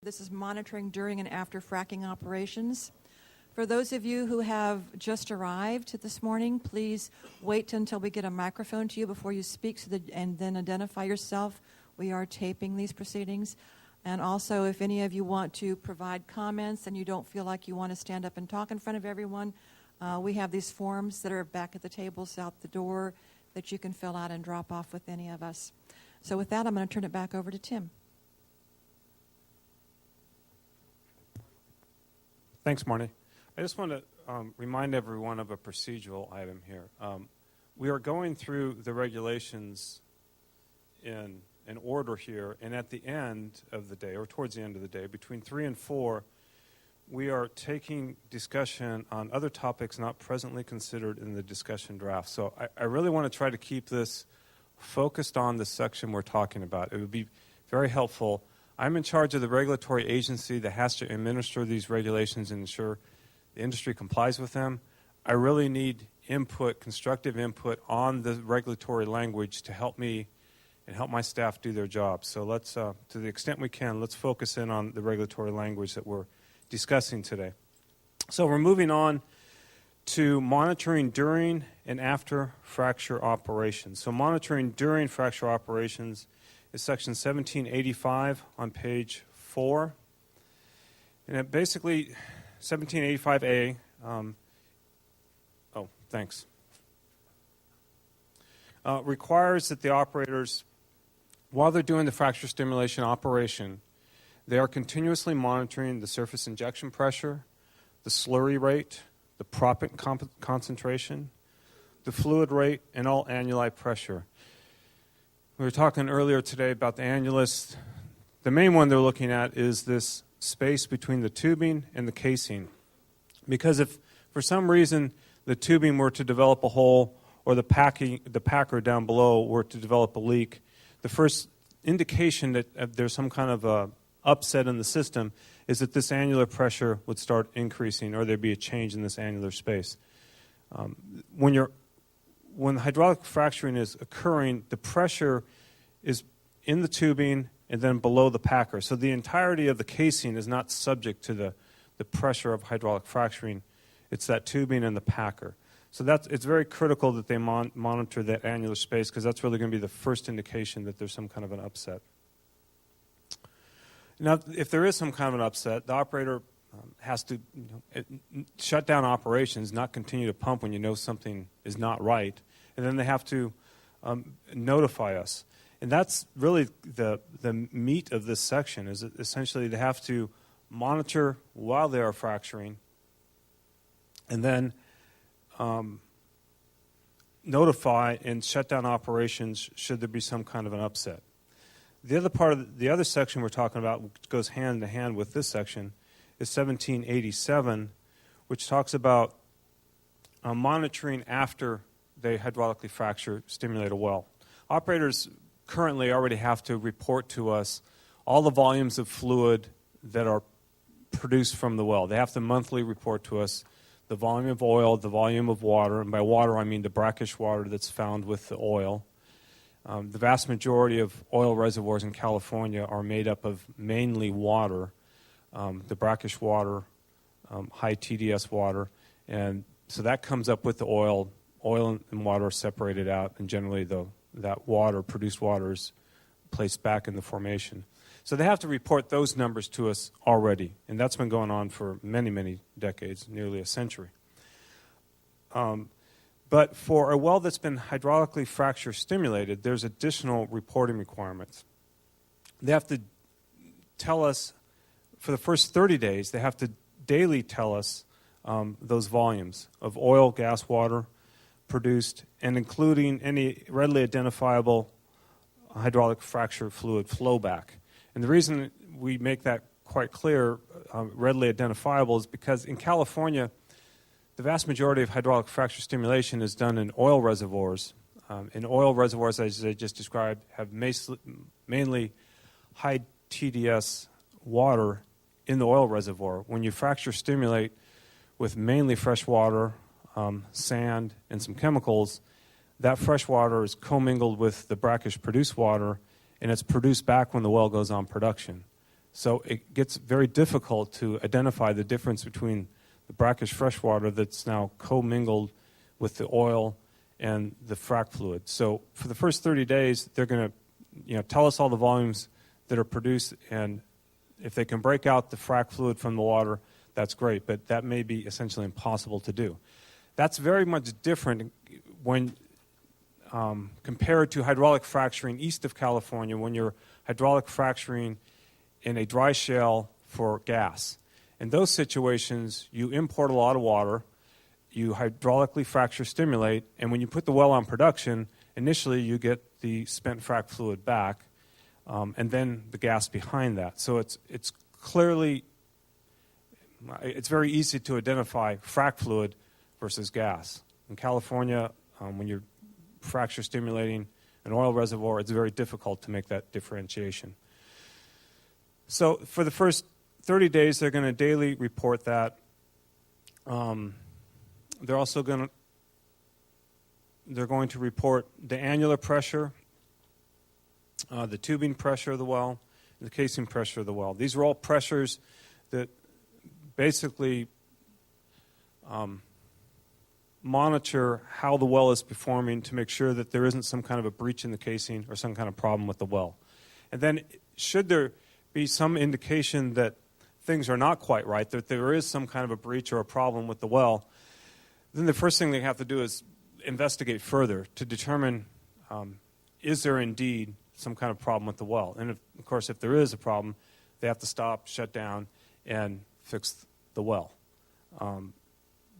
This is monitoring during and after fracking operations. For those of you who have just arrived this morning, please wait until we get a microphone to you before you speak and then identify yourself. We are taping these proceedings. And also, if any of you want to provide comments and you don't feel like you want to stand up and talk in front of everyone, we have these forms that are back at the tables out the door that you can fill out and drop off with any of us. So with that, I'm going to turn it back over to Tim. Thanks, Marnie. I just want to remind everyone of a procedural item here. We are going through the regulations in order here, and at the end of the day, or towards the end of the day, between 3 and 4, we are taking discussion on other topics not presently considered in the discussion draft. So I really want to try to keep this focused on the section we're talking about. It would be very helpful. I'm in charge of the regulatory agency that has to administer these regulations and ensure the industry complies with them. I really need input, constructive input on the regulatory language to help me and help my staff do their job. So let's, to the extent we can, let's focus in on the regulatory language that we're discussing today. So we're moving on to monitoring during and after fracture operations. So monitoring during fracture operations is section 1785 on page 4. And it basically, 1785A, requires that the operators, while they're doing the fracture stimulation operation, they are continuously monitoring the surface injection pressure, the slurry rate, the proppant concentration, the fluid rate, and all annuli pressure. We were talking earlier today about the annulus. The main one they're looking at is this space between the tubing and the casing. Because if for some reason the tubing were to develop a hole or the packer down below were to develop a leak, the first indication that there's some kind of a upset in the system is that this annular pressure would start increasing or there'd be a change in this annular space. When hydraulic fracturing is occurring, the pressure is in the tubing and then below the packer. So the entirety of the casing is not subject to the pressure of hydraulic fracturing. It's that tubing and the packer. So it's very critical that they monitor that annular space because that's really going to be the first indication that there's some kind of an upset. Now, if there is some kind of an upset, the operator has to shut down operations, not continue to pump when you know something is not right, and then they have to notify us. And that's really the meat of this section, is essentially they have to monitor while they are fracturing, and then notify and shut down operations should there be some kind of an upset. The other part of the other section we're talking about, which goes hand in hand with this section, is 1787, which talks about monitoring after they hydraulically fracture, stimulate a well. Operators currently already have to report to us all the volumes of fluid that are produced from the well. They have to monthly report to us the volume of oil, the volume of water, and by water I mean the brackish water that's found with the oil. The vast majority of oil reservoirs in California are made up of mainly water, the brackish water, high TDS water, and so that comes up with the oil. Oil and water are separated out, and generally that water, produced water, is placed back in the formation. So they have to report those numbers to us already, and that's been going on for many, many decades, nearly a century. But for a well that's been hydraulically fracture stimulated, there's additional reporting requirements. They have to tell us, for the first 30 days, they have to daily tell us those volumes of oil, gas, water produced, and including any readily identifiable hydraulic fracture fluid flowback. And the reason we make that quite clear, readily identifiable, is because in California, the vast majority of hydraulic fracture stimulation is done in oil reservoirs. And oil reservoirs, as I just described, have mainly high TDS water in the oil reservoir. When you fracture stimulate with mainly fresh water, sand, and some chemicals, that fresh water is commingled with the brackish produced water, and it's produced back when the well goes on production. So it gets very difficult to identify the difference between the brackish freshwater that's now commingled with the oil and the frac fluid. So for the first 30 days, they're going to tell us all the volumes that are produced, and if they can break out the frac fluid from the water, that's great, but that may be essentially impossible to do. That's very much different when compared to hydraulic fracturing east of California, when you're hydraulic fracturing in a dry shale for gas. In those situations, you import a lot of water, you hydraulically fracture stimulate, and when you put the well on production, initially you get the spent frac fluid back, and then the gas behind that. So it's clearly, it's very easy to identify frac fluid versus gas. In California, when you're fracture stimulating an oil reservoir, it's very difficult to make that differentiation. So for the first 30 days, they're going to daily report that. They're also going to report the annular pressure, the tubing pressure of the well, and the casing pressure of the well. These are all pressures that basically monitor how the well is performing to make sure that there isn't some kind of a breach in the casing or some kind of problem with the well. And then should there be some indication that things are not quite right, that there is some kind of a breach or a problem with the well, then the first thing they have to do is investigate further to determine is there indeed some kind of problem with the well. And of course, if there is a problem, they have to stop, shut down, and fix the well.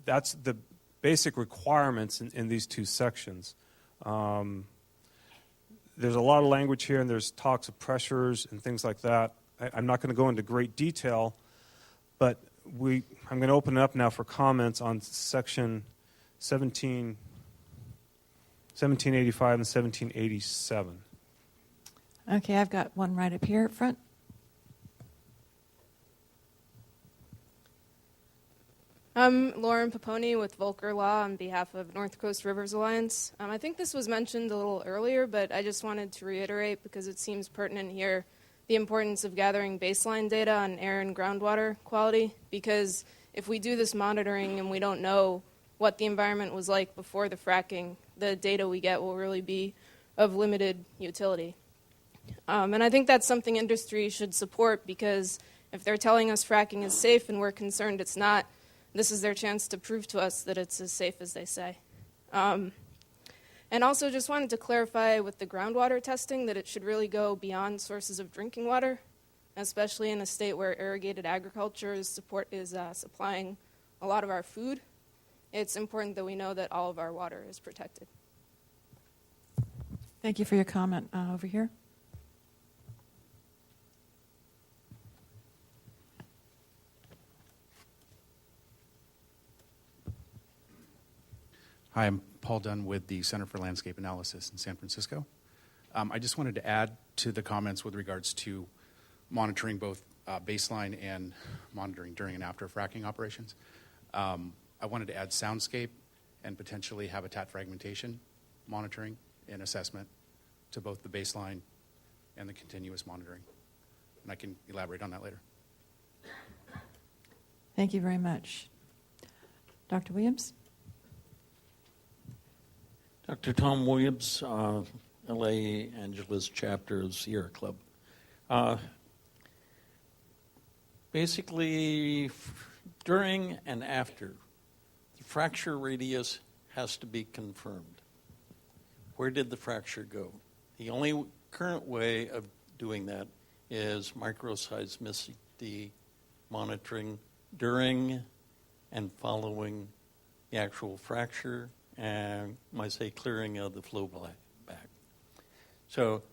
That's the basic requirements in these two sections. There's a lot of language here, and there's talks of pressures and things like that. I'm not going to go into great detail, but I'm going to open it up now for comments on section 1785 and 1787. Okay, I've got one right up here at front. I'm Lauren Paponi with Volcker Law on behalf of North Coast Rivers Alliance. I think this was mentioned a little earlier, but I just wanted to reiterate, because it seems pertinent here, the importance of gathering baseline data on air and groundwater quality, because if we do this monitoring and we don't know what the environment was like before the fracking, the data we get will really be of limited utility. And I think that's something industry should support, because if they're telling us fracking is safe and we're concerned it's not, this is their chance to prove to us that it's as safe as they say. And also just wanted to clarify with the groundwater testing that it should really go beyond sources of drinking water, especially in a state where irrigated agriculture is supplying a lot of our food. It's important that we know that all of our water is protected. Thank you for your comment. Over here. Hi, I'm Paul Dunn with the Center for Landscape Analysis in San Francisco. I just wanted to add to the comments with regards to monitoring both baseline and monitoring during and after fracking operations. I wanted to add soundscape and potentially habitat fragmentation monitoring and assessment to both the baseline and the continuous monitoring. And I can elaborate on that later. Thank you very much. Dr. Williams? Dr. Tom Williams, L.A. Angeles chapter of Sierra Club. Basically, during and after, the fracture radius has to be confirmed. Where did the fracture go? The only current way of doing that is microseismicity monitoring during and following the actual fracture, and I say clearing of the flow back. So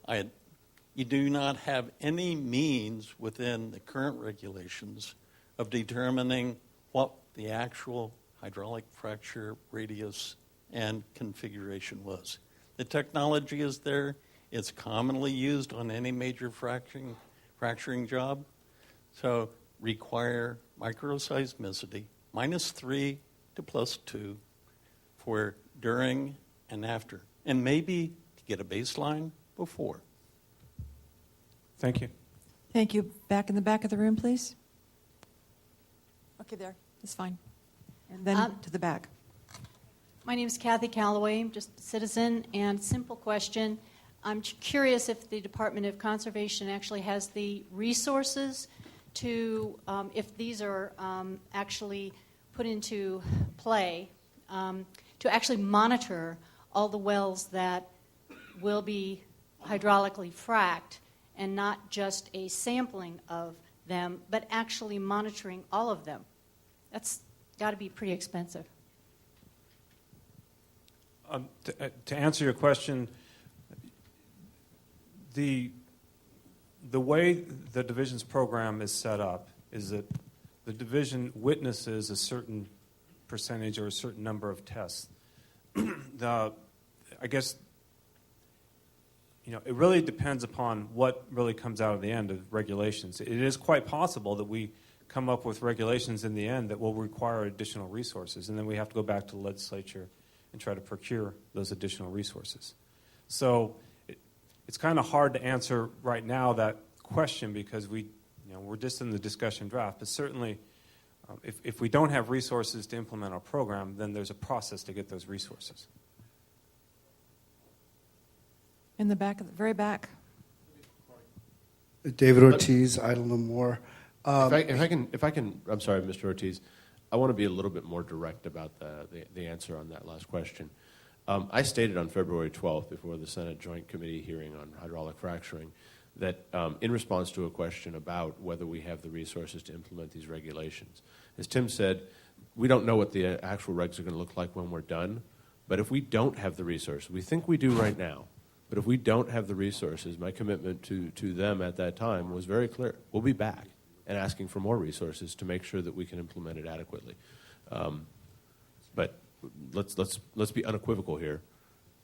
you do not have any means within the current regulations of determining what the actual hydraulic fracture radius and configuration was. The technology is there. It's commonly used on any major fracturing job. So require microseismicity, -3 to +2, for during and after, and maybe to get a baseline before. Thank you. Thank you. Back in the back of the room, please. Okay, there. That's fine. And then to the back. My name is Kathy Calloway. I'm just a citizen. And simple question. I'm curious if the Department of Conservation actually has the resources to, if these are actually put into play, to actually monitor all the wells that will be hydraulically fracked, and not just a sampling of them, but actually monitoring all of them. That's got to be pretty expensive. To answer your question, the way the division's program is set up is that the division witnesses a certain percentage or a certain number of tests. I guess, it really depends upon what really comes out of the end of regulations. It is quite possible that we come up with regulations in the end that will require additional resources, and then we have to go back to the legislature and try to procure those additional resources. So it's kind of hard to answer right now that question because we're just in the discussion draft. But certainly, if we don't have resources to implement our program, then there's a process to get those resources. In the back, very back. David Ortiz, Idle No More. If I can, I'm sorry, Mr. Ortiz. I want to be a little bit more direct about the answer on that last question. I stated on February 12th before the Senate Joint Committee hearing on hydraulic fracturing that in response to a question about whether we have the resources to implement these regulations. As Tim said, we don't know what the actual regs are going to look like when we're done, but if we don't have the resources, we think we do right now, but if we don't have the resources, my commitment to them at that time was very clear. We'll be back and asking for more resources to make sure that we can implement it adequately. But let's be unequivocal here.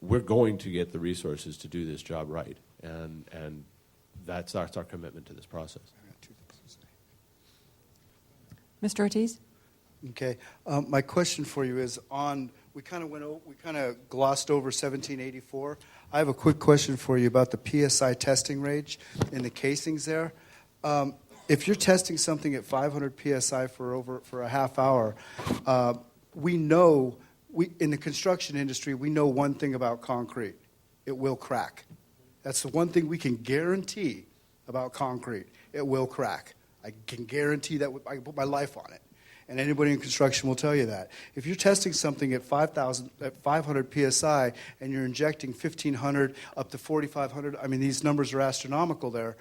We're going to get the resources to do this job right, and that's our commitment to this process. Mr. Ortiz? Okay. My question for you is we kind of glossed over 1784. I have a quick question for you about the PSI testing range in the casings there. If you're testing something at 500 PSI for a half hour, we know in the construction industry, we know one thing about concrete. It will crack. That's the one thing we can guarantee about concrete. It will crack. I can guarantee that. I can put my life on it. And anybody in construction will tell you that. If you're testing something at 500 PSI and you're injecting 1,500 up to 4,500, I mean, these numbers are astronomical there.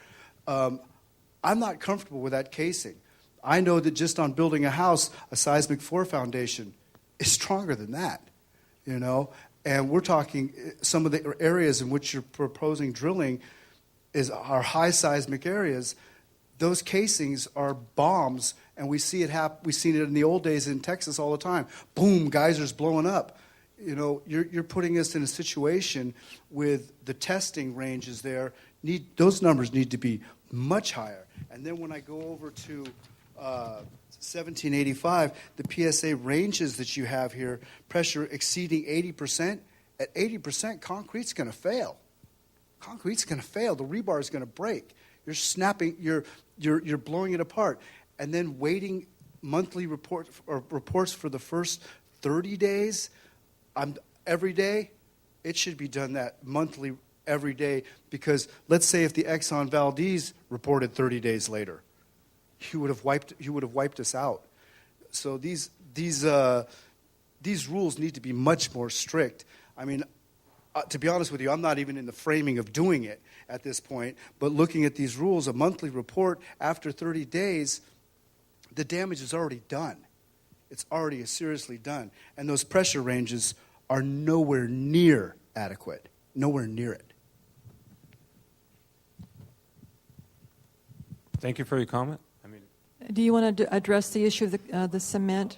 I'm not comfortable with that casing. I know that just on building a house, a seismic 4 foundation is stronger than that, And we're talking some of the areas in which you're proposing drilling are high seismic areas. Those casings are bombs, and we see it we've seen it in the old days in Texas all the time. Boom, geysers blowing up. You're putting us in a situation with the testing ranges there. Those numbers need to be much higher. And then when I go over to 1785, the PSA ranges that you have here, pressure exceeding 80%. At 80%, concrete's going to fail. Concrete's going to fail. The rebar is going to break. You're snapping. You're blowing it apart, and then waiting monthly reports for the first 30 days. Every day, it should be done that monthly every day, because let's say if the Exxon Valdez reported 30 days later, he would have wiped us out. So these rules need to be much more strict. I mean, to be honest with you, I'm not even in the framing of doing it at this point, but looking at these rules, a monthly report after 30 days, the damage is already done. It's already seriously done. And those pressure ranges are nowhere near adequate, nowhere near it. Thank you for your comment. Do you want to address the issue of the cement?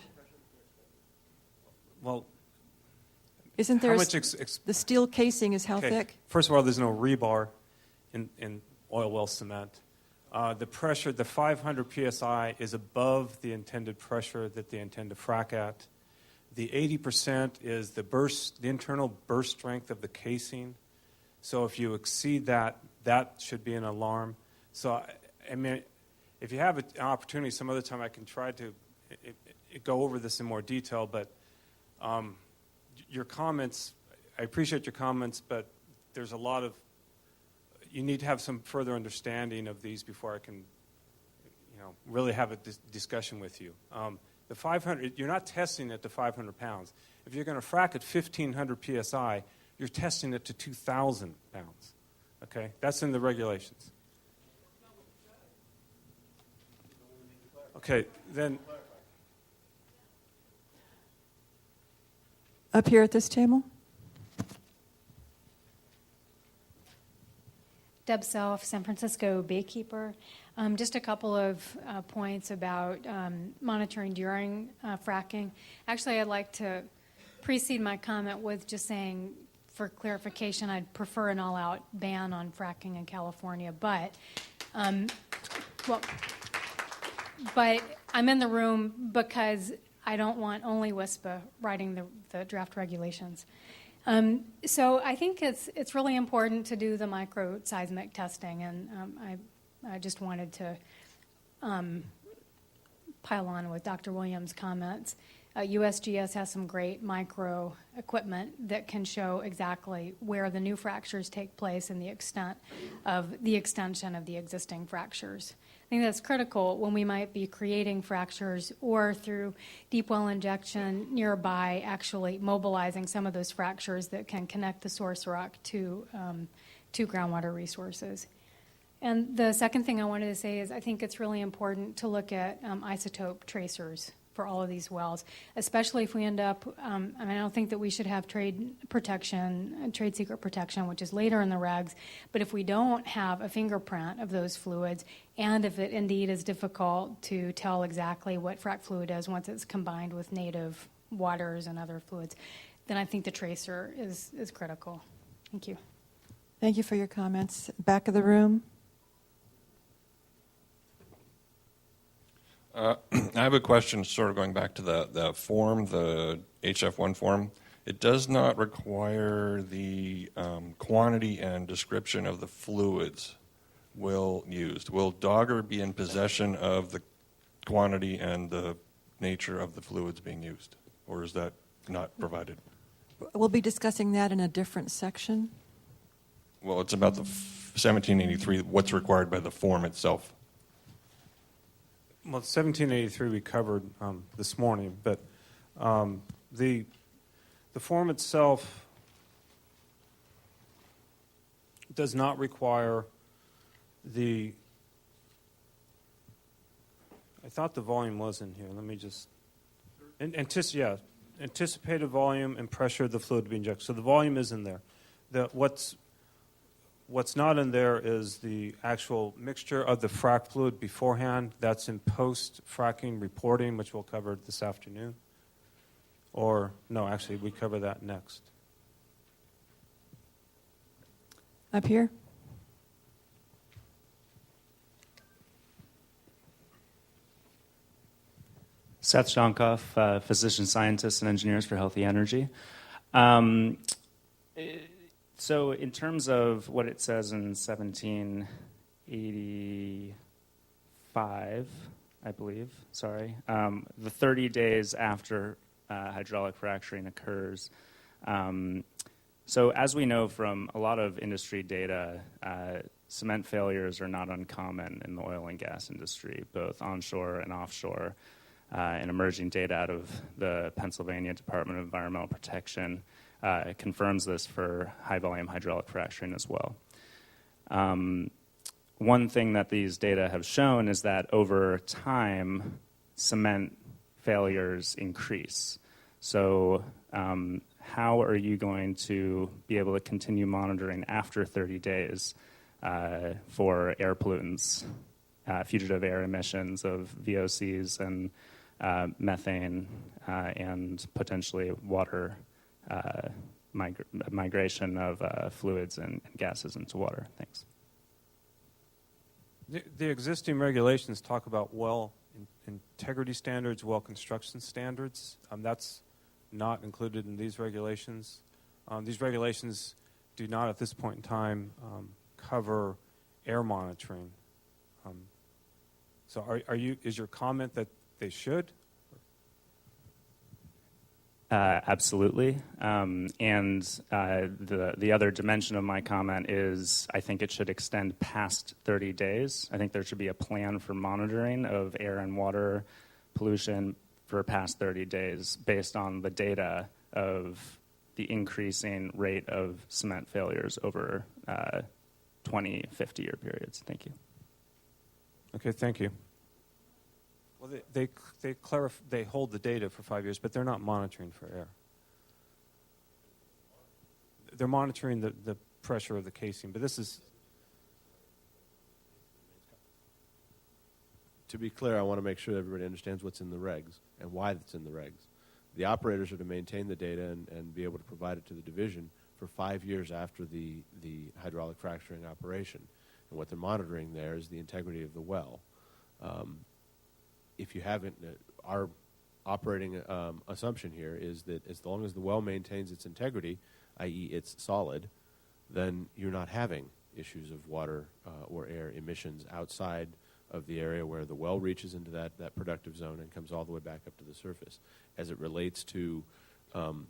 Well, isn't there how much the steel casing is how thick? First of all, there's no rebar in oil well cement. The pressure, the 500 psi, is above the intended pressure that they intend to frack at. The 80% is the internal burst strength of the casing. So if you exceed that, that should be an alarm. So I mean, if you have an opportunity some other time, I can try to go over this in more detail, but your comments, I appreciate your comments, but there's a lot of, you need to have some further understanding of these before I can, really have a discussion with you. The 500, you're not testing it to 500 pounds. If you're going to frack at 1,500 psi, you're testing it to 2,000 pounds. Okay, that's in the regulations. Okay, then. Up here at this table. Deb Self, San Francisco Baykeeper. Just a couple of points about monitoring during fracking. Actually, I'd like to precede my comment with just saying, for clarification, I'd prefer an all-out ban on fracking in California. But I'm in the room because I don't want only WISPA writing the draft regulations. So I think it's really important to do the microseismic testing, and I just wanted to pile on with Dr. Williams' comments. USGS has some great micro equipment that can show exactly where the new fractures take place and the extent of the extension of the existing fractures. I think that's critical when we might be creating fractures or through deep well injection nearby, actually mobilizing some of those fractures that can connect the source rock to groundwater resources. And the second thing I wanted to say is I think it's really important to look at isotope tracers for all of these wells, especially if we end up, I don't think that we should have trade secret protection, which is later in the regs, but if we don't have a fingerprint of those fluids, and if it indeed is difficult to tell exactly what frac fluid is once it's combined with native waters and other fluids, then I think the tracer is critical. Thank you. Thank you for your comments. Back of the room. I have a question sort of going back to the form, the HF1 form. It does not require the quantity and description of the fluids used. Will Dogger be in possession of the quantity and the nature of the fluids being used? Or is that not provided? We'll be discussing that in a different section. Well, it's about the 1783, what's required by the form itself. Well, 1783 we covered this morning, but the form itself does not require the. I thought the volume was in here. Let me just anticipated volume and pressure of the fluid to be injected. So the volume is in there. What's not in there is the actual mixture of the frac fluid beforehand. That's in post-fracking reporting, which we'll cover this afternoon. Or, no, actually, we cover that next. Up here. Seth Shonkoff, physician scientist and engineers for Healthy Energy. So in terms of what it says in 1785, I believe, the 30 days after hydraulic fracturing occurs. So as we know from a lot of industry data, cement failures are not uncommon in the oil and gas industry, both onshore and offshore. And emerging data out of the Pennsylvania Department of Environmental Protection confirms this for high-volume hydraulic fracturing as well. One thing that these data have shown is that over time, cement failures increase. So how are you going to be able to continue monitoring after 30 days for air pollutants, fugitive air emissions of VOCs and methane and potentially water migration of fluids and gases into water? Thanks. The existing regulations talk about well integrity standards, well construction standards. That's not included in these regulations. These regulations do not, at this point in time, cover air monitoring. So is your comment that they should? Absolutely. And the other dimension of my comment is I think it should extend past 30 days. I think there should be a plan for monitoring of air and water pollution for past 30 days based on the data of the increasing rate of cement failures over 20, 50-year periods. Thank you. Okay, thank you. Well, they hold the data for 5 years, but they're not monitoring for air. They're monitoring the pressure of the casing, but this is... To be clear, I want to make sure everybody understands what's in the regs and why it's in the regs. The operators are to maintain the data and be able to provide it to the division for 5 years after the hydraulic fracturing operation. And what they're monitoring there is the integrity of the well. If you haven't, our operating assumption here is that as long as the well maintains its integrity, i.e. it's solid, then you're not having issues of water or air emissions outside of the area where the well reaches into that productive zone and comes all the way back up to the surface. As it relates to the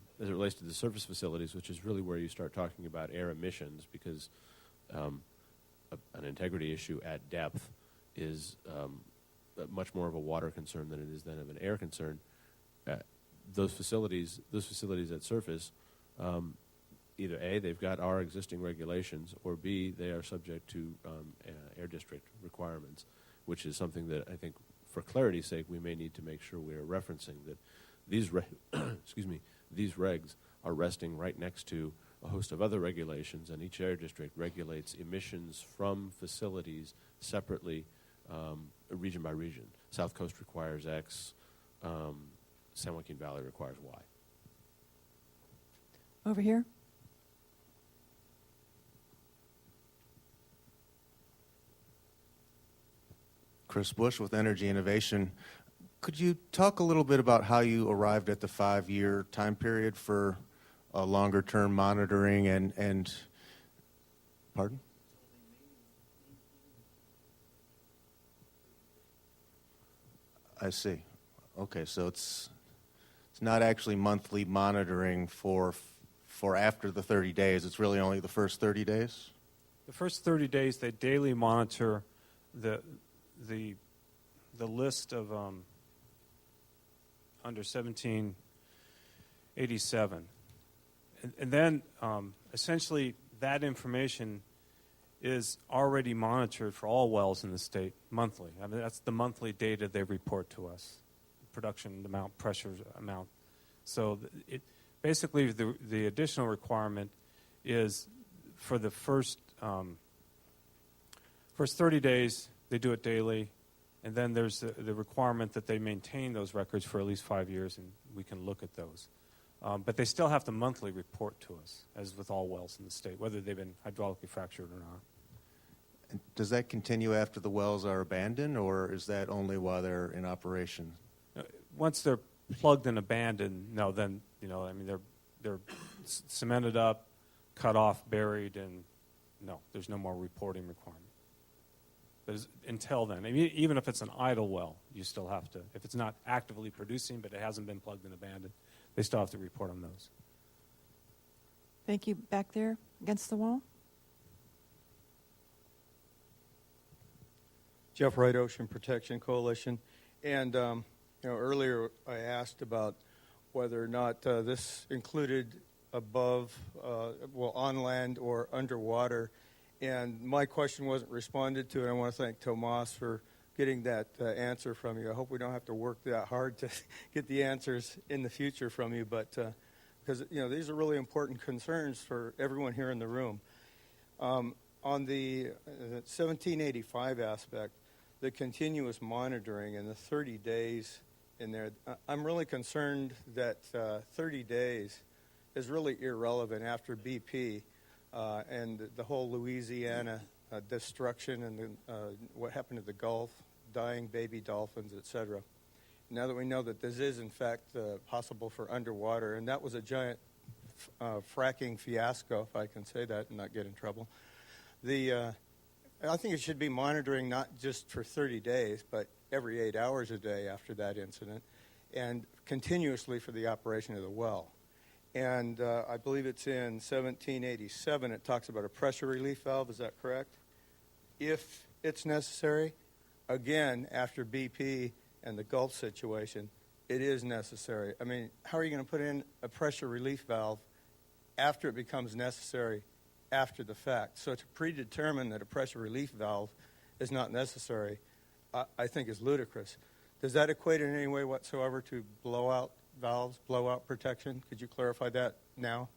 surface facilities, which is really where you start talking about air emissions, because an integrity issue at depth is much more of a water concern than it is then of an air concern. Those facilities at surface, either A, they've got our existing regulations, or B, they are subject to air district requirements, which is something that I think, for clarity's sake, we may need to make sure we are referencing that these these regs are resting right next to a host of other regulations, and each air district regulates emissions from facilities separately, region by region. South Coast requires X, San Joaquin Valley requires Y. Over here. Chris Bush with Energy Innovation. Could you talk a little bit about how you arrived at the 5-year time period for longer-term monitoring and pardon? I see. Okay, so it's not actually monthly monitoring for after the 30 days. It's really only the first 30 days? The first 30 days, they daily monitor the list of under 1787. And then essentially that information is already monitored for all wells in the state monthly. I mean, that's the monthly data they report to us, production amount, pressure amount. So basically the additional requirement is for the first 30 days, they do it daily, and then there's the requirement that they maintain those records for at least 5 years, and we can look at those. But they still have to monthly report to us, as with all wells in the state, whether they've been hydraulically fractured or not. And does that continue after the wells are abandoned, or is that only while they're in operation? Once they're plugged and abandoned, no, then, I mean, they're cemented up, cut off, buried, and no, there's no more reporting requirement. But until then, I mean, even if it's an idle well, you still have to, if it's not actively producing but it hasn't been plugged and abandoned, they still have to report on those. Thank you. Back there against the wall. Jeff Wright, Ocean Protection Coalition. And, earlier I asked about whether or not this included above, on land or underwater. And my question wasn't responded to, and I want to thank Tomas for getting that answer from you. I hope we don't have to work that hard to get the answers in the future from you, but because these are really important concerns for everyone here in the room. On the 1785 aspect, the continuous monitoring and the 30 days in there, I'm really concerned that 30 days is really irrelevant after BP. And the whole Louisiana destruction and what happened to the Gulf, dying baby dolphins, etc. Now that we know that this is, in fact, possible for underwater, and that was a giant fracking fiasco, if I can say that and not get in trouble. I think it should be monitoring not just for 30 days, but every 8 hours a day after that incident, and continuously for the operation of the well. And I believe it's in 1787, it talks about a pressure relief valve, is that correct? If it's necessary, again, after BP and the Gulf situation, it is necessary. I mean, how are you going to put in a pressure relief valve after it becomes necessary after the fact? So to predetermine that a pressure relief valve is not necessary, I think is ludicrous. Does that equate in any way whatsoever to blowout valves, blowout protection? Could you clarify that now?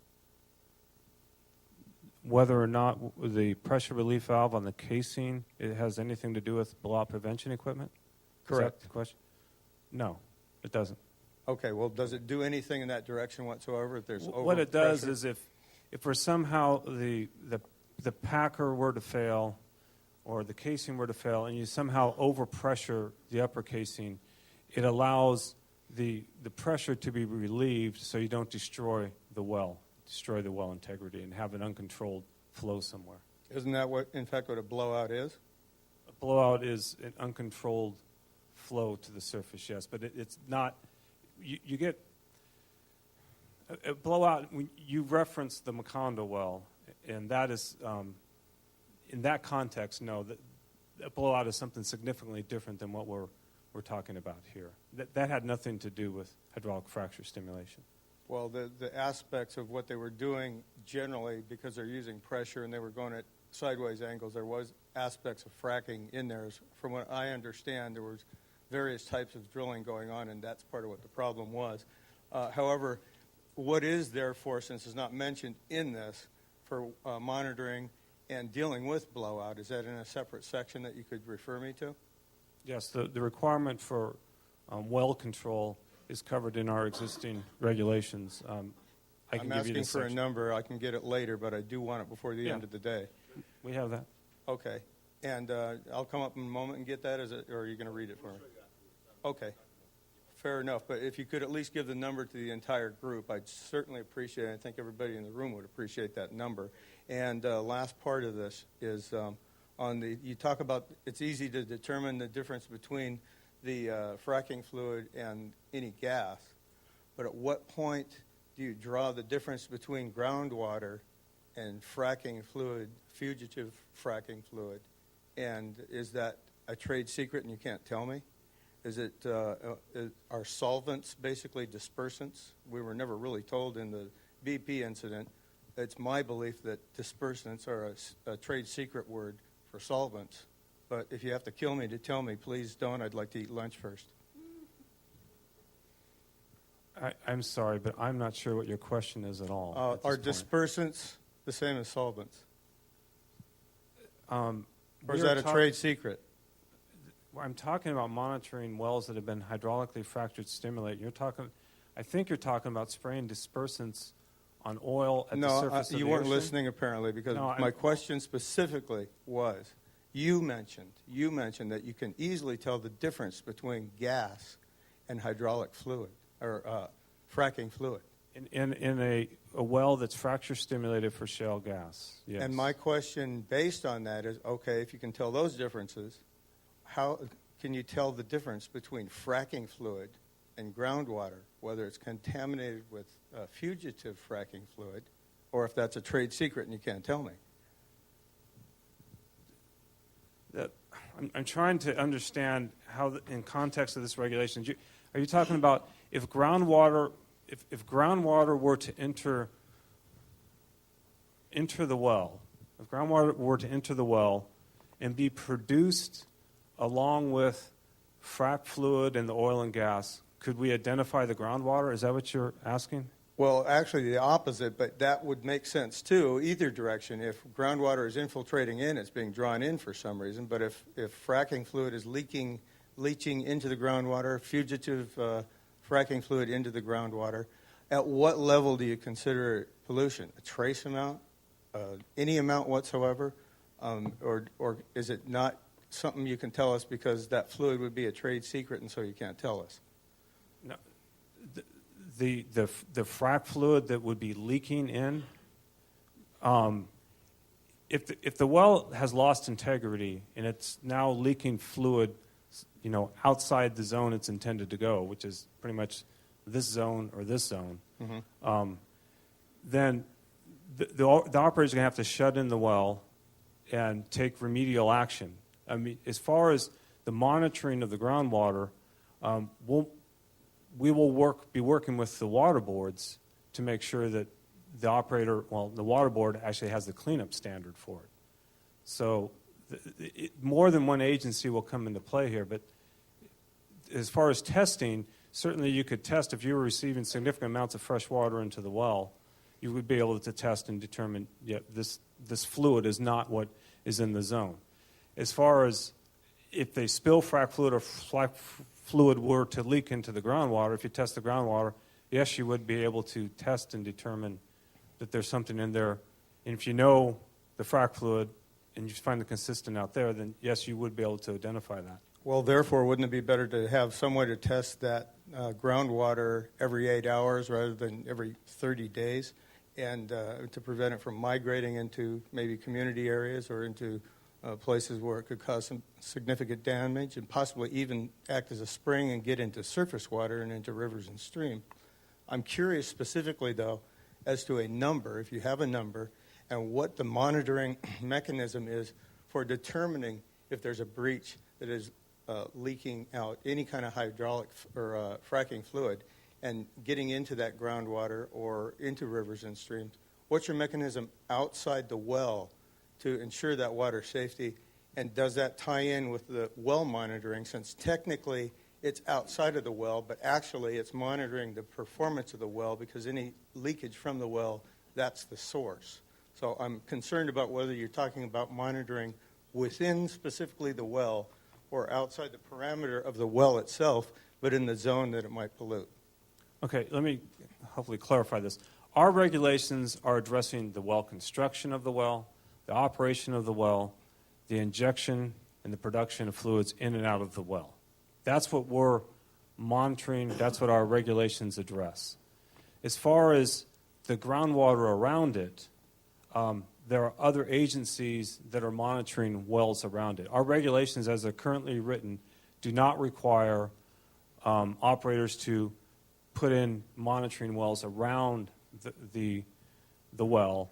Whether or not the pressure relief valve on the casing, it has anything to do with blowout prevention equipment? Correct. Is that the question? No, it doesn't. Okay, well, does it do anything in that direction whatsoever if there's overpressure? What it does is if for somehow the packer were to fail or the casing were to fail and you somehow overpressure the upper casing, it allows the pressure to be relieved so you don't destroy the well integrity and have an uncontrolled flow somewhere. Isn't that what, in fact, what a blowout is? A blowout is an uncontrolled flow to the surface, yes, but it's not. You get a blowout. When you reference the Macondo well, and that is in that context. No, a blowout is something significantly different than what we're talking about here. That had nothing to do with hydraulic fracture stimulation. Well, the aspects of what they were doing generally, because they're using pressure and they were going at sideways angles, there was aspects of fracking in there. From what I understand, there was various types of drilling going on, and that's part of what the problem was. However, what is there for, since it's not mentioned in this, for monitoring and dealing with blowout? Is that in a separate section that you could refer me to? Yes, the requirement for well control is covered in our existing regulations. I'm asking for a number. I can get it later, but I do want it before the end of the day. We have that. Okay. And I'll come up in a moment and get that, or are you going to read it for me? Okay. Fair enough. But if you could at least give the number to the entire group, I'd certainly appreciate it. I think everybody in the room would appreciate that number. And last part of this is you talk about it's easy to determine the difference between the fracking fluid and any gas, but at what point do you draw the difference between groundwater and fracking fluid, fugitive fracking fluid, and is that a trade secret and you can't tell me? Is it are solvents basically dispersants? We were never really told in the BP incident. It's my belief that dispersants are a trade secret word for solvents. But if you have to kill me to tell me, please don't. I'd like to eat lunch first. I'm sorry, but I'm not sure what your question is at all. Are dispersants the same as solvents? Or is that a trade secret? I'm talking about monitoring wells that have been hydraulically fractured stimulated. I think you're talking about spraying dispersants on oil at the surface of the ocean. No, you weren't listening apparently, because my question specifically was, you mentioned that you can easily tell the difference between gas and hydraulic fluid, or fracking fluid. In a well that's fracture stimulated for shale gas, yes. And my question based on that is, okay, if you can tell those differences, how can you tell the difference between fracking fluid and groundwater, whether it's contaminated with fugitive fracking fluid, or if that's a trade secret and you can't tell me? I'm trying to understand how, in context of this regulation, are you talking about if groundwater were to enter the well, if groundwater were to enter the well and be produced along with frac fluid and the oil and gas, could we identify the groundwater? Is that what you're asking? Well, actually the opposite, but that would make sense too, either direction. If groundwater is infiltrating in, it's being drawn in for some reason, but if fracking fluid is leaching into the groundwater, fugitive fracking fluid into the groundwater, at what level do you consider pollution? A trace amount? Any amount whatsoever? Or is it not something you can tell us because that fluid would be a trade secret and so you can't tell us? No. The frac fluid that would be leaking in, if the well has lost integrity and it's now leaking fluid, outside the zone it's intended to go, which is pretty much this zone or this zone, then the operator's going to have to shut in the well and take remedial action. I mean, as far as the monitoring of the groundwater, we will be working with the water boards to make sure that the water board actually has the cleanup standard for it. So more than one agency will come into play here. But as far as testing, certainly you could test if you were receiving significant amounts of fresh water into the well. You would be able to test and determine, this fluid is not what is in the zone. As far as if they spill frac fluid or frac fluid were to leak into the groundwater, if you test the groundwater, yes, you would be able to test and determine that there's something in there. And if you know the frac fluid and you find it consistent out there, then yes, you would be able to identify that. Well, therefore, wouldn't it be better to have some way to test that groundwater every 8 hours rather than every 30 days and to prevent it from migrating into maybe community areas or into places where it could cause some significant damage and possibly even act as a spring and get into surface water and into rivers and streams? I'm curious specifically, though, as to a number, if you have a number, and what the monitoring mechanism is for determining if there's a breach that is leaking out any kind of hydraulic or fracking fluid and getting into that groundwater or into rivers and streams. What's your mechanism outside the well to ensure that water safety, and does that tie in with the well monitoring, since technically it's outside of the well, but actually it's monitoring the performance of the well because any leakage from the well, that's the source. So I'm concerned about whether you're talking about monitoring within specifically the well or outside the parameter of the well itself, but in the zone that it might pollute. Okay, let me hopefully clarify this. Our regulations are addressing the well construction of the well, the operation of the well, the injection and the production of fluids in and out of the well. That's what we're monitoring. That's what our regulations address. As far as the groundwater around it, there are other agencies that are monitoring wells around it. Our regulations, as they're currently written, do not require operators to put in monitoring wells around the well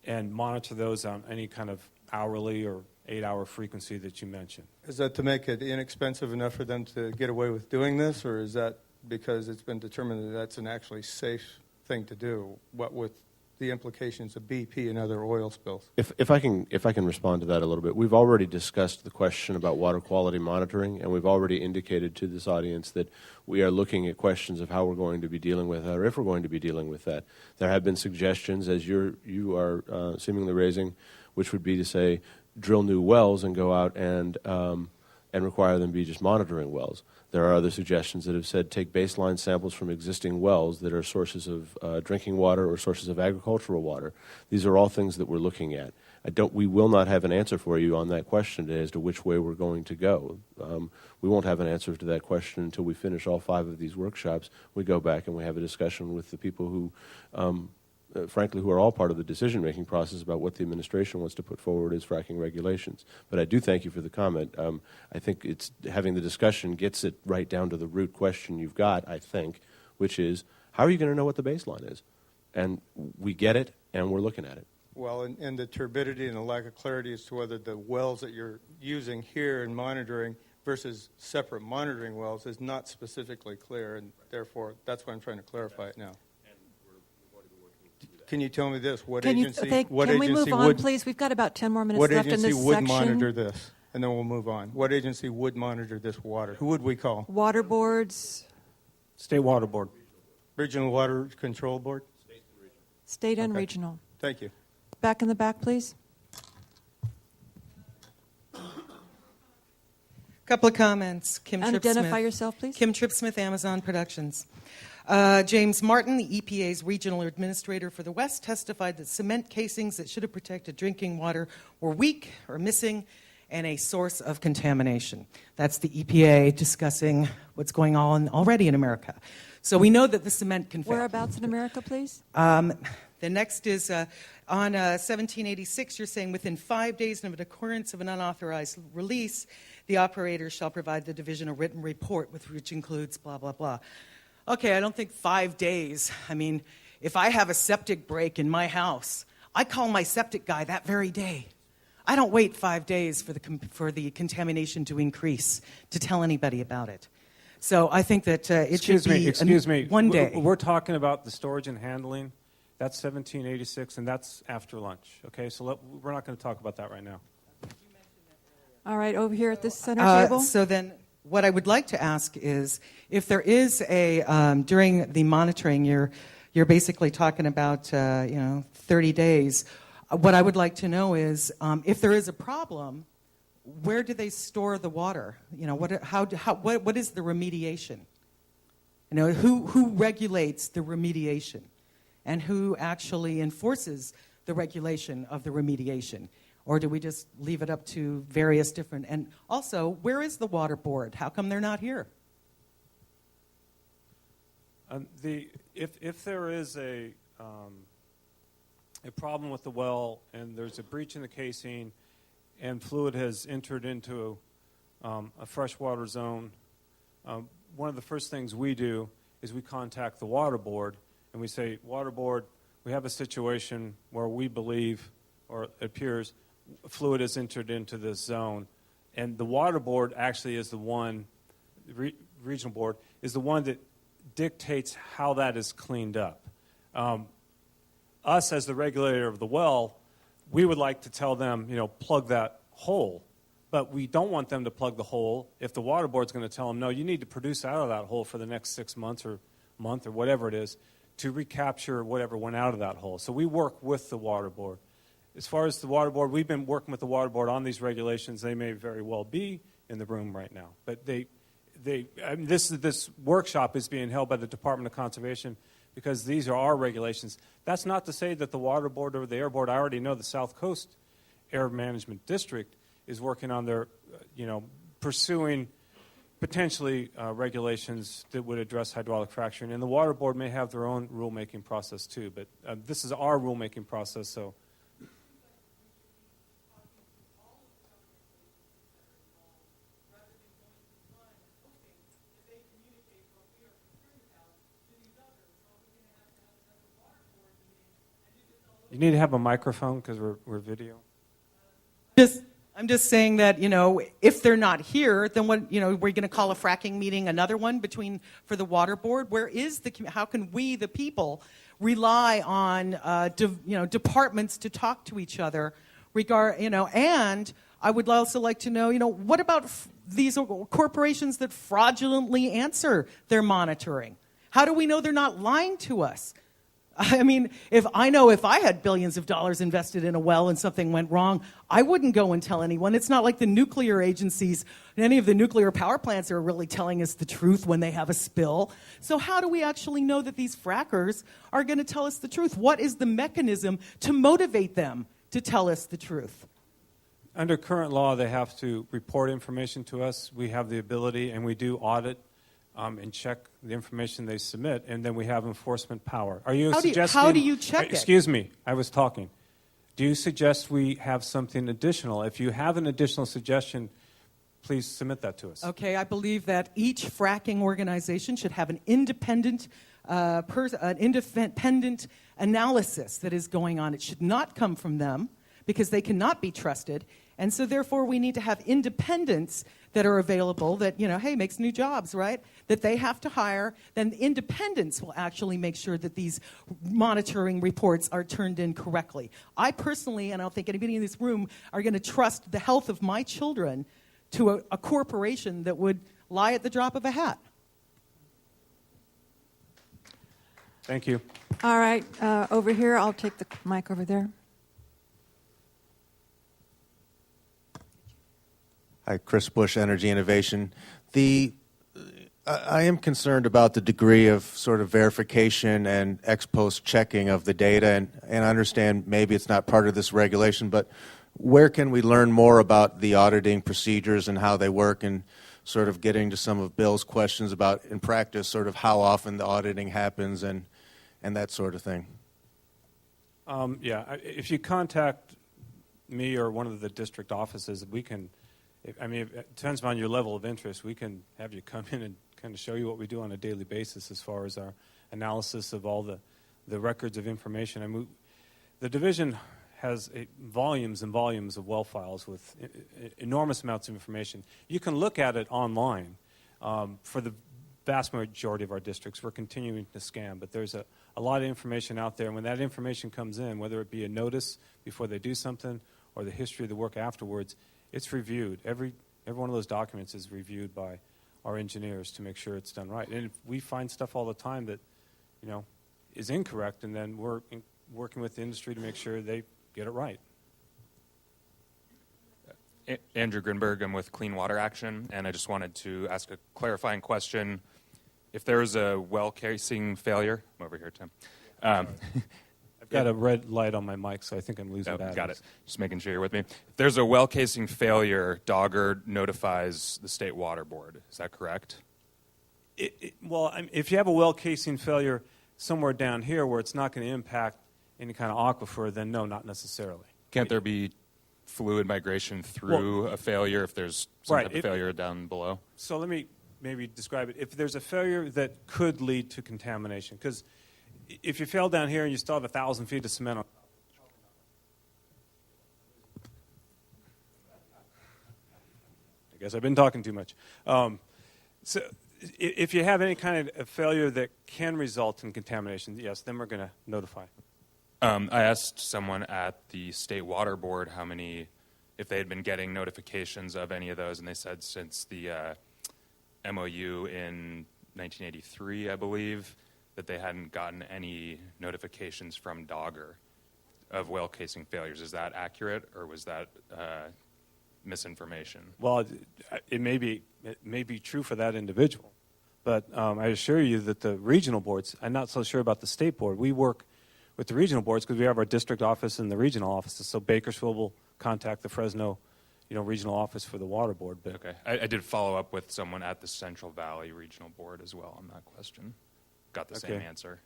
and monitor those on any kind of hourly or 8-hour frequency that you mentioned. Is that to make it inexpensive enough for them to get away with doing this, or is that because it's been determined that that's an actually safe thing to do, what with the implications of BP and other oil spills? If I can respond to that a little bit, we've already discussed the question about water quality monitoring, and we've already indicated to this audience that we are looking at questions of how we're going to be dealing with that, or if we're going to be dealing with that. There have been suggestions, as you are seemingly raising, which would be to say drill new wells and go out and require them to be just monitoring wells. There are other suggestions that have said take baseline samples from existing wells that are sources of drinking water or sources of agricultural water. These are all things that we're looking at. We will not have an answer for you on that question today as to which way we're going to go. We won't have an answer to that question until we finish all 5 of these workshops. We go back and we have a discussion with the people who frankly, who are all part of the decision-making process about what the administration wants to put forward as fracking regulations. But I do thank you for the comment. I think it's having the discussion gets it right down to the root question you've got, I think, which is, how are you going to know what the baseline is? And we get it, and we're looking at it. Well, and the turbidity and the lack of clarity as to whether the wells that you're using here and monitoring versus separate monitoring wells is not specifically clear, and therefore that's why I'm trying to clarify it now. Can you tell me this? What agency can we move on, please? We've got about 10 more minutes left in this section. What agency would monitor this? And then we'll move on. What agency would monitor this water? Who would we call? Water boards. State Water Board. Regional Water Control Board? State and regional. Thank you. Back in the back, please. Couple of comments. Kim And Tripp-Smith. identify yourself, please. Kim Tripp-Smith, Amazon Productions. James Martin, the EPA's regional administrator for the West, testified that cement casings that should have protected drinking water were weak or missing and a source of contamination. That's the EPA discussing what's going on already in America. So we know that the cement can fail. Whereabouts in America, please? The next is on 1786, you're saying within 5 days of an occurrence of an unauthorized release, the operator shall provide the division a written report which includes blah, blah, blah. Okay, I don't think 5 days. I mean, if I have a septic break in my house, I call my septic guy that very day. I don't wait 5 days for the contamination to increase to tell anybody about it. So I think that it should be Excuse me. 1 day. We're talking about the storage and handling. That's 1786, and that's after lunch. Okay, so we're not going to talk about that right now. All right, over here at this center table. So then what I would like to ask is, if there is during the monitoring, you're basically talking about 30 days. What I would like to know is, if there is a problem, where do they store the water? What is the remediation? Who regulates the remediation, and who actually enforces the regulation of the remediation? Or do we just leave it up to various different? And also, where is the water board? How come they're not here? If there is a problem with the well and there's a breach in the casing and fluid has entered into a freshwater zone, one of the first things we do is we contact the water board and we say, water board, we have a situation where we believe, or it appears, fluid has entered into this zone. And the water board actually is the one, regional board, is the one that dictates how that is cleaned up. Us, as the regulator of the well, we would like to tell them, plug that hole. But we don't want them to plug the hole if the water board's going to tell them, no, you need to produce out of that hole for the next 6 months or month or whatever it is to recapture whatever went out of that hole. So we work with the water board. As far as the water board, we've been working with the water board on these regulations. They may very well be in the room right now. But this workshop is being held by the Department of Conservation because these are our regulations. That's not to say that the water board or the air board, I already know the South Coast Air Management District is working on their, pursuing potentially regulations that would address hydraulic fracturing. And the water board may have their own rulemaking process too. But this is our rulemaking process, so. You need to have a microphone because we're video. I'm just saying that, if they're not here, then what, we're going to call a fracking meeting, another one for the water board. How can we, the people, rely on, departments to talk to each other and I would also like to know, what about these corporations that fraudulently answer their monitoring? How do we know they're not lying to us? I mean, if I had billions of dollars invested in a well and something went wrong, I wouldn't go and tell anyone. It's not like the nuclear agencies and any of the nuclear power plants are really telling us the truth when they have a spill. So how do we actually know that these frackers are going to tell us the truth? What is the mechanism to motivate them to tell us the truth? Under current law, they have to report information to us. We have the ability, and we do audit and check the information they submit, and then we have enforcement power. Are you suggesting? How do you check it? Excuse me, I was talking. Do you suggest we have something additional? If you have an additional suggestion, please submit that to us. Okay, I believe that each fracking organization should have an independent analysis that is going on. It should not come from them because they cannot be trusted. And so, therefore, we need to have independents that are available that, makes new jobs, right? That they have to hire. Then the independents will actually make sure that these monitoring reports are turned in correctly. I personally, and I don't think anybody in this room, are going to trust the health of my children to a corporation that would lie at the drop of a hat. Thank you. All right, over here, I'll take the mic over there. Hi, Chris Bush, Energy Innovation. I am concerned about the degree of sort of verification and ex post checking of the data, and I understand maybe it's not part of this regulation, but where can we learn more about the auditing procedures and how they work, and sort of getting to some of Bill's questions about, in practice, sort of how often the auditing happens and that sort of thing? If you contact me or one of the district offices, we can, it depends on your level of interest, we can have you come in and kind of show you what we do on a daily basis as far as our analysis of all the records of information. The division has volumes and volumes of well files with enormous amounts of information. You can look at it online. For the vast majority of our districts, we're continuing to scan, but there's a lot of information out there. And when that information comes in, whether it be a notice before they do something or the history of the work afterwards, it's reviewed. Every one of those documents is reviewed by our engineers to make sure it's done right. And if we find stuff all the time that, is incorrect, and then we're working with the industry to make sure they get it right. Andrew Grinberg, I'm with Clean Water Action, and I just wanted to ask a clarifying question. If there is a well casing failure, I'm over here, Tim. I've got a red light on my mic, so I think I'm losing batteries. Got it. Just making sure you're with me. If there's a well casing failure, Dogger notifies the State Water Board. Is that correct? If you have a well casing failure somewhere down here where it's not going to impact any kind of aquifer, then no, not necessarily. Can't there be fluid migration through a failure if there's some type of failure down below? So let me maybe describe it. If there's a failure that could lead to contamination, because if you fail down here and you still have 1,000 feet of cement on I guess I've been talking too much. So if you have any kind of failure that can result in contamination, yes, then we're going to notify. I asked someone at the State Water Board if they had been getting notifications of any of those, and they said since the MOU in 1983, I believe, that they hadn't gotten any notifications from Dogger of well casing failures. Is that accurate, or was that misinformation? Well, it may be true for that individual, but I assure you that the regional boards, I'm not so sure about the state board. We work with the regional boards because we have our district office and the regional offices. So Bakersfield will contact the Fresno, regional office for the water board. But okay, I did follow up with someone at the Central Valley Regional Board as well on that question. Got the same answer.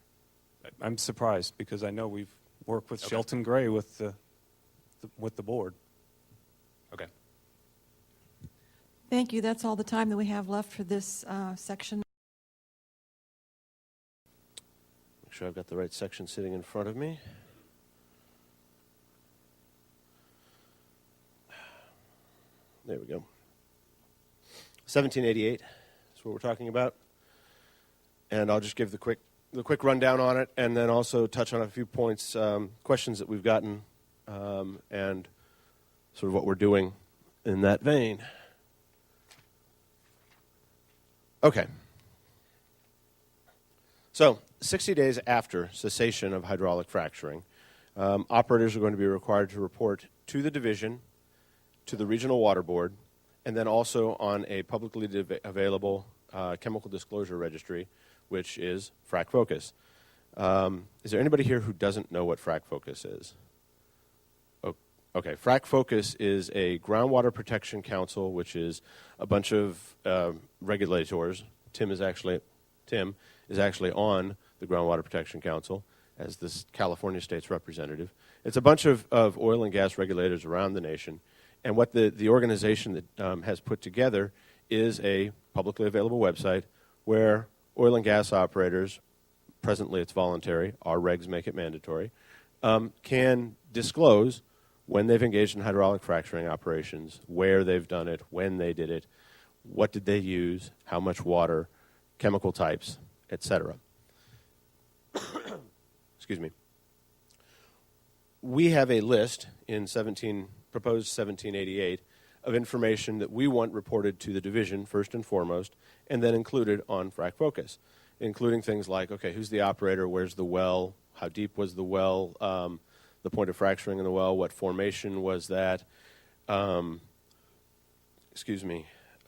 I'm surprised because I know we've worked with Shelton Gray with the board. Okay. Thank you. That's all the time that we have left for this section. Make sure I've got the right section sitting in front of me. There we go. 1788 is what we're talking about. And I'll just give the quick rundown on it, and then also touch on a few points, questions that we've gotten, and sort of what we're doing in that vein. Okay. So, 60 days after cessation of hydraulic fracturing, operators are going to be required to report to the division, to the regional water board, and then also on a publicly available chemical disclosure registry, which is Frac Focus. Is there anybody here who doesn't know what Frac Focus is? Okay, Frac Focus is a groundwater protection council, which is a bunch of regulators. Tim is actually on the Groundwater Protection Council as this California state's representative. It's a bunch of oil and gas regulators around the nation. And what the organization that has put together is a publicly available website where oil and gas operators, presently it's voluntary, our regs make it mandatory, can disclose when they've engaged in hydraulic fracturing operations, where they've done it, when they did it, what did they use, how much water, chemical types, etc. Excuse me. We have a list in proposed 1788 of information that we want reported to the division first and foremost, and then included on Frac Focus, including things like, okay, who's the operator, where's the well, how deep was the well, the point of fracturing in the well, what formation was that,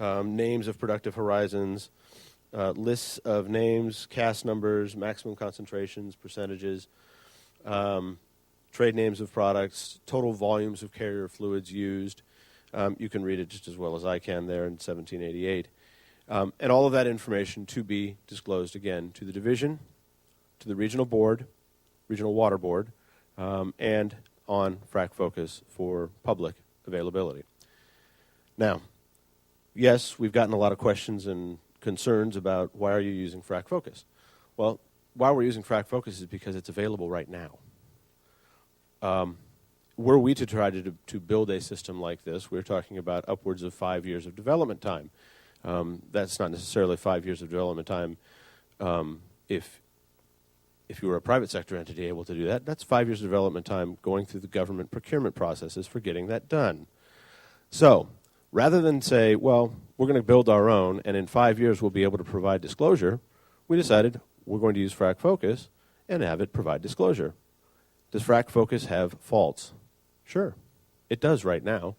names of productive horizons, lists of names, cast numbers, maximum concentrations, percentages, trade names of products, total volumes of carrier fluids used. You can read it just as well as I can there in 1788. And all of that information to be disclosed again to the division, to the regional board, regional water board, and on Frac Focus for public availability. Now, yes, we've gotten a lot of questions and concerns about why are you using Frac Focus? Well, why we're using Frac Focus is because it's available right now. Were we to try to build a system like this, we're talking about upwards of 5 years of development time. That's not necessarily 5 years of development time if you were a private sector entity able to do that. That's 5 years of development time going through the government procurement processes for getting that done. So rather than say, well, we're going to build our own, and in 5 years we'll be able to provide disclosure, we decided we're going to use Frac Focus and have it provide disclosure. Does Frac Focus have faults? Sure, it does right now.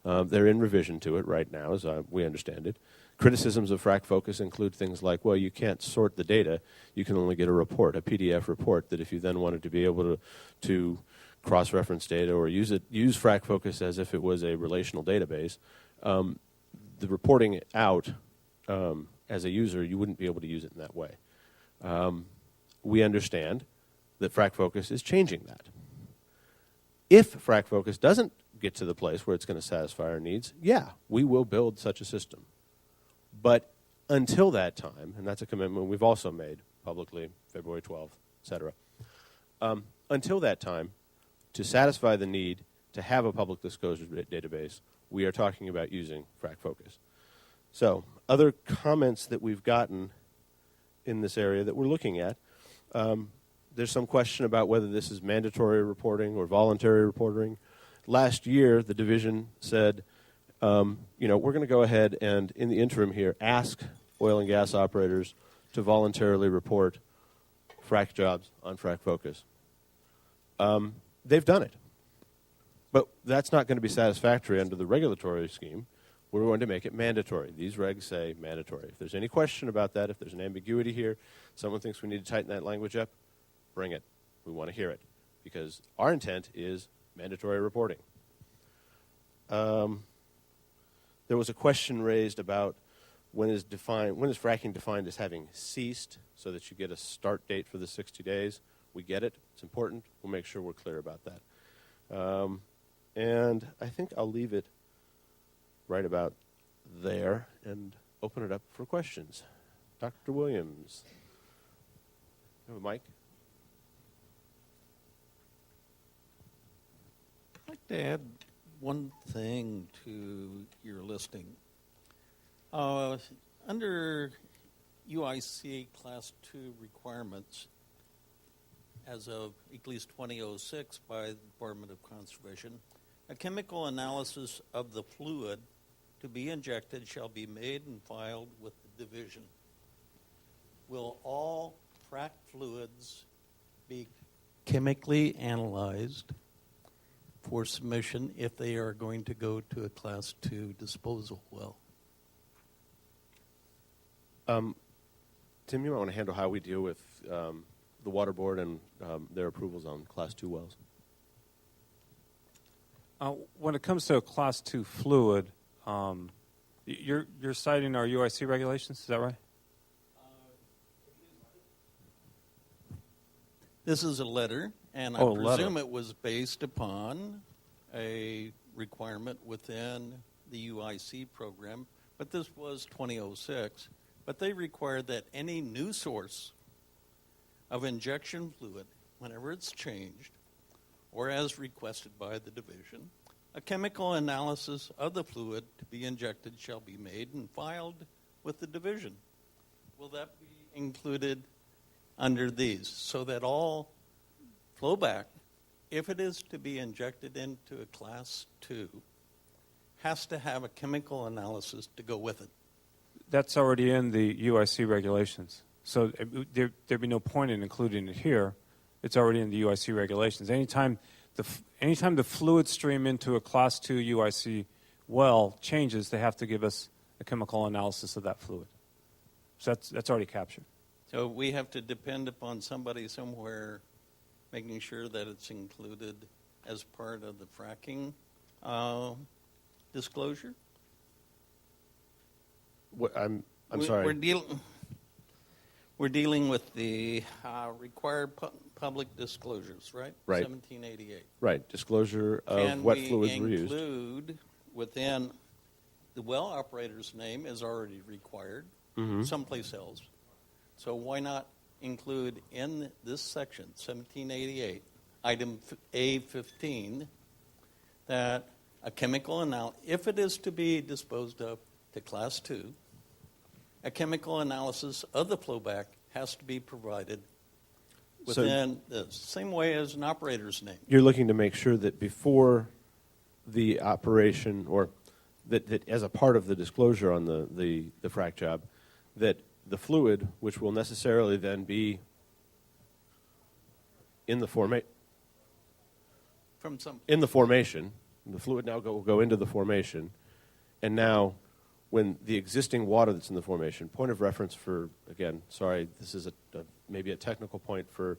They're in revision to it right now, as we understand it. Criticisms of Frac Focus include things like, well, you can't sort the data. You can only get a report, a PDF report, that if you then wanted to be able to cross-reference data or use Frac Focus as if it was a relational database, the reporting it out as a user, you wouldn't be able to use it in that way. We understand that Frac Focus is changing that. If Frac Focus doesn't get to the place where it's going to satisfy our needs, yeah, we will build such a system. But until that time, and that's a commitment we've also made publicly, February 12th, et cetera, until that time, to satisfy the need to have a public disclosure database, we are talking about using Frac Focus. So, other comments that we've gotten in this area that we're looking at, there's some question about whether this is mandatory reporting or voluntary reporting. Last year, the division said, we're going to go ahead and, in the interim here, ask oil and gas operators to voluntarily report frac jobs on Frac Focus. They've done it. But that's not going to be satisfactory under the regulatory scheme. We're going to make it mandatory. These regs say mandatory. If there's any question about that, if there's an ambiguity here, someone thinks we need to tighten that language up, bring it. We want to hear it. Because our intent is mandatory reporting. There was a question raised about when is fracking defined as having ceased, so that you get a start date for the 60 days. We get it. It's important. We'll make sure we're clear about that. And I think I'll leave it right about there and open it up for questions. Dr. Williams. You have a mic? I'd like to add one thing to your listing. Under UIC Class 2 requirements, as of at least 2006 by the Department of Conservation, a chemical analysis of the fluid to be injected shall be made and filed with the division. Will all frac fluids be chemically analyzed for submission if they are going to go to a Class 2 disposal well? Tim, you might want to handle how we deal with the Water Board and their approvals on Class 2 wells. When it comes to a Class 2 fluid, you're citing our UIC regulations, is that right? This is a letter, and I presume it was based upon a requirement within the UIC program, but this was 2006. But they require that any new source of injection fluid, whenever it's changed, or as requested by the division, a chemical analysis of the fluid to be injected shall be made and filed with the division. Will that be included under these, so that all flowback, if it is to be injected into a Class 2, has to have a chemical analysis to go with it? That's already in the UIC regulations. So there'd be no point in including it here. It's already in the UIC regulations. Anytime the fluid stream into a Class 2 UIC well changes, they have to give us a chemical analysis of that fluid. So that's already captured. So we have to depend upon somebody somewhere making sure that it's included as part of the fracking disclosure? I'm sorry. We're dealing with the required public disclosures, right? Right. 1788. Right, disclosure of what fluids were used. Can we include within the well operator's name is already required someplace else. So why not include in this section, 1788, item A15, that a chemical analysis, if it is to be disposed of to Class 2, a chemical analysis of the flowback has to be provided within the same way as an operator's name. You're looking to make sure that before the operation, or that as a part of the disclosure on the frac job, that the fluid, which will necessarily then be in the formation, the fluid now will go into the formation, and now when the existing water that's in the formation, point of reference for, again, sorry, this is maybe a technical point for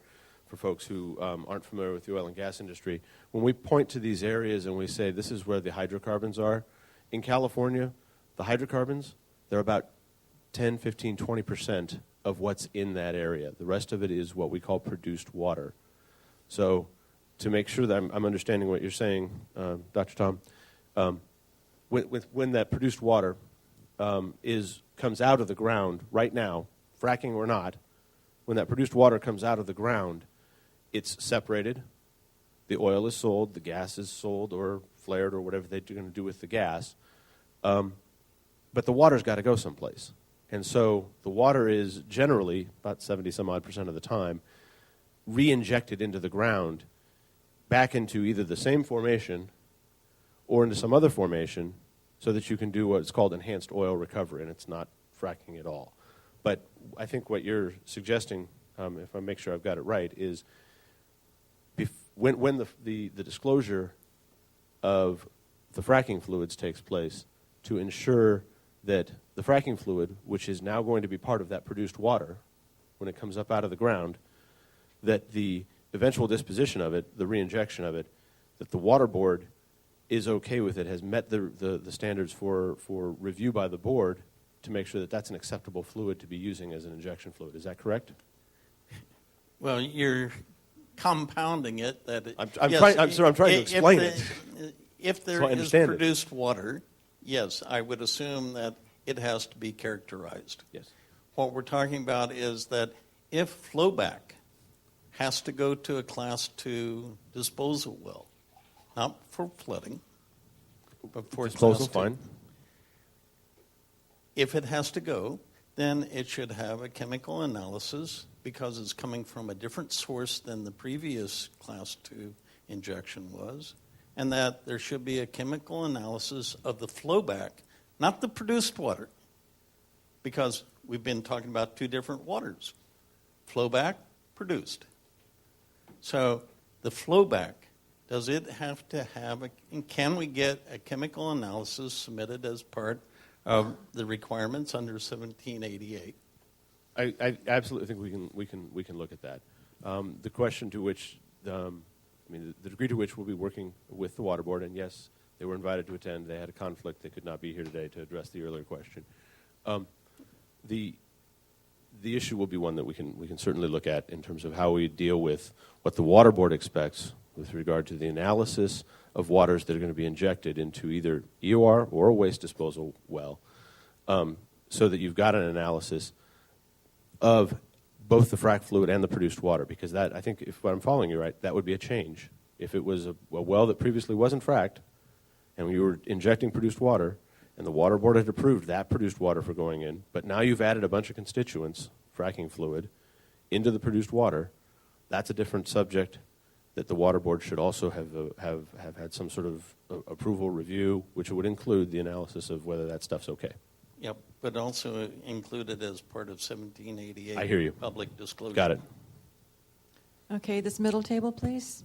folks who aren't familiar with the oil and gas industry. When we point to these areas and we say this is where the hydrocarbons are, in California, the hydrocarbons, they're about 10, 15, 20% of what's in that area. The rest of it is what we call produced water. So to make sure that I'm understanding what you're saying, Dr. Tom, when that produced water comes out of the ground right now, fracking or not, when that produced water comes out of the ground, it's separated, the oil is sold, the gas is sold or flared or whatever they're going to do with the gas, but the water's got to go someplace. And so the water is generally, about 70-some-odd% of the time, re-injected into the ground back into either the same formation or into some other formation so that you can do what's called enhanced oil recovery, and it's not fracking at all. But I think what you're suggesting, if I make sure I've got it right, is when the disclosure of the fracking fluids takes place, to ensure that the fracking fluid, which is now going to be part of that produced water when it comes up out of the ground, that the eventual disposition of it, the reinjection of it, that the water board is okay with it, has met the standards for review by the board to make sure that that's an acceptable fluid to be using as an injection fluid. Is that correct? Well, you're compounding it. I'm trying to explain it. If there is produced water, yes, I would assume that it has to be characterized. Yes. What we're talking about is that if flowback has to go to a Class 2 disposal well, not for flooding, but for disposal, Class 2. fine. If it has to go, then it should have a chemical analysis because it's coming from a different source than the previous Class 2 injection was, and that there should be a chemical analysis of the flowback, not the produced water, because we've been talking about two different waters, flowback, produced. So the flowback, does it have to have can we get a chemical analysis submitted as part of the requirements under 1788? I absolutely think we can look at that. The question to which, the degree to which we'll be working with the water board, and yes, they were invited to attend. They had a conflict; they could not be here today to address the earlier question. The issue will be one that we can certainly look at in terms of how we deal with what the water board expects with regard to the analysis of waters that are going to be injected into either EOR or a waste disposal well, so that you've got an analysis of both the frac fluid and the produced water, because that, I think, if I'm following you right, that would be a change. If it was a well that previously wasn't fracked, and we were injecting produced water, and the water board had approved that produced water for going in, but now you've added a bunch of constituents, fracking fluid, into the produced water, that's a different subject that the water board should also have had some sort of approval review, which would include the analysis of whether that stuff's okay. Yep, but also included as part of 1788. I hear you. Public disclosure. Got it. Okay, this middle table, please.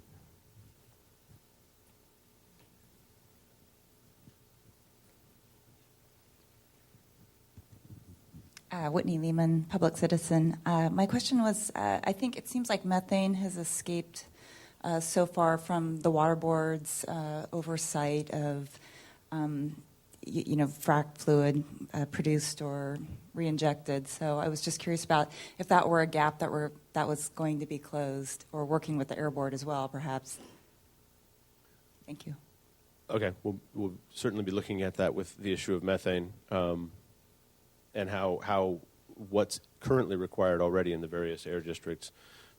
Whitney Lehman, public citizen. My question was, I think it seems like methane has escaped so far from the water board's oversight of frac fluid produced or reinjected. So I was just curious about if that were a gap that was going to be closed, or working with the Air Board as well, perhaps. Thank you. Okay, we'll certainly be looking at that with the issue of methane, and how what's currently required already in the various air districts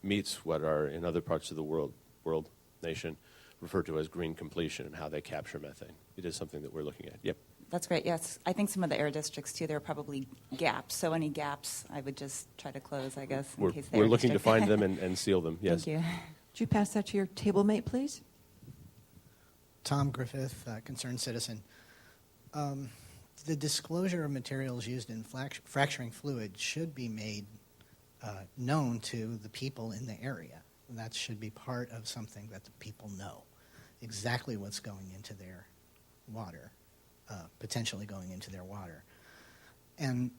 meets what are in other parts of the world nation referred to as green completion, and how they capture methane. It is something that we're looking at. Yep. That's great. Yes, I think some of the air districts too, there are probably gaps. So any gaps, I would just try to close, I guess, in case they We're looking to find them and seal them. Yes. Thank you. Would you pass that to your table mate, please? Tom Griffith, concerned citizen. The disclosure of materials used in fracturing fluid should be made known to the people in the area. That should be part of something that the people know, exactly what's going into their water, potentially going into their water. And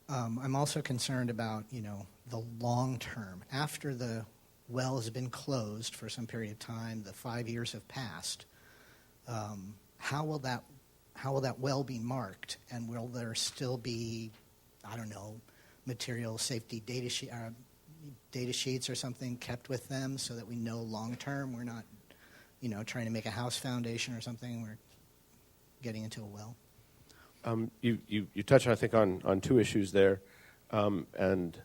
I'm also concerned about, the long term. After the well has been closed for some period of time, the 5 years have passed, how will that well be marked, and will there still be, material safety data sheets or something kept with them so that we know long term we're not, trying to make a house foundation or something, we're getting into a well? You touched, I think, on two issues there, and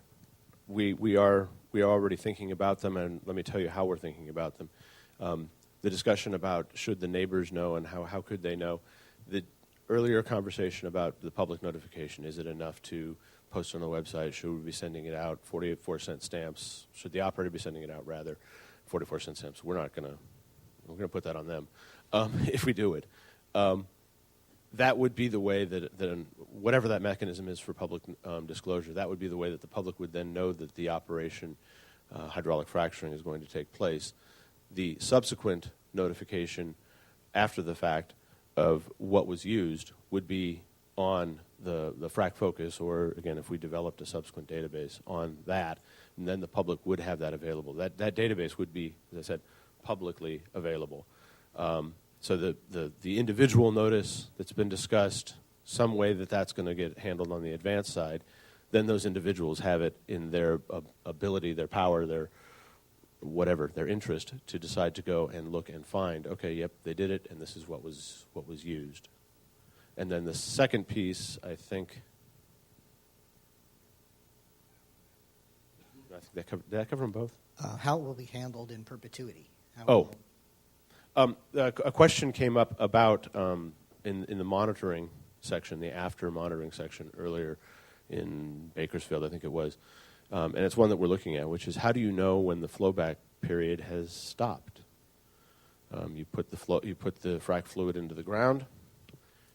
we are already thinking about them, and let me tell you how we're thinking about them. The discussion about should the neighbors know and how could they know. The earlier conversation about the public notification, is it enough to post on the website? Should we be sending it out 44-cent stamps? Should the operator be sending it out, rather, 44-cent stamps? We're going to put that on them if we do it. That would be the way that whatever that mechanism is for public disclosure, that would be the way that the public would then know that the operation, hydraulic fracturing, is going to take place. The subsequent notification after the fact of what was used would be on the frac focus, or again, if we developed a subsequent database on that, and then the public would have that available. That database would be, as I said, publicly available. So the individual notice that's been discussed, some way that's going to get handled on the advanced side, then those individuals have it in their ability, their power, their whatever, their interest, to decide to go and look and find, okay, yep, they did it, and this is what was used. And then the second piece, I think did I cover them both? How it will be handled in perpetuity? A question came up about in the monitoring section, the after monitoring section earlier in Bakersfield, I think it was, and it's one that we're looking at, which is how do you know when the flowback period has stopped? You put the frac fluid into the ground.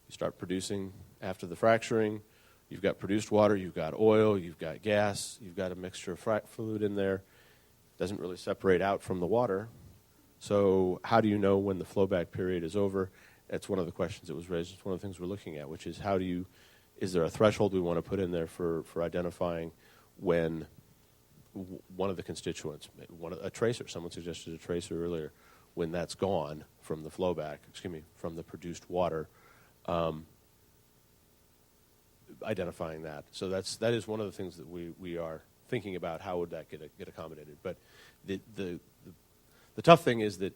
You start producing after the fracturing. You've got produced water. You've got oil. You've got gas. You've got a mixture of frac fluid in there. Doesn't really separate out from the water. So how do you know when the flowback period is over? That's one of the questions that was raised. It's one of the things we're looking at, which is is there a threshold we want to put in there for identifying when one of the constituents, a tracer, someone suggested a tracer earlier, when that's gone from the flowback, from the produced water, identifying that. So that is one of the things that we are thinking about. How would that get accommodated? But the tough thing is that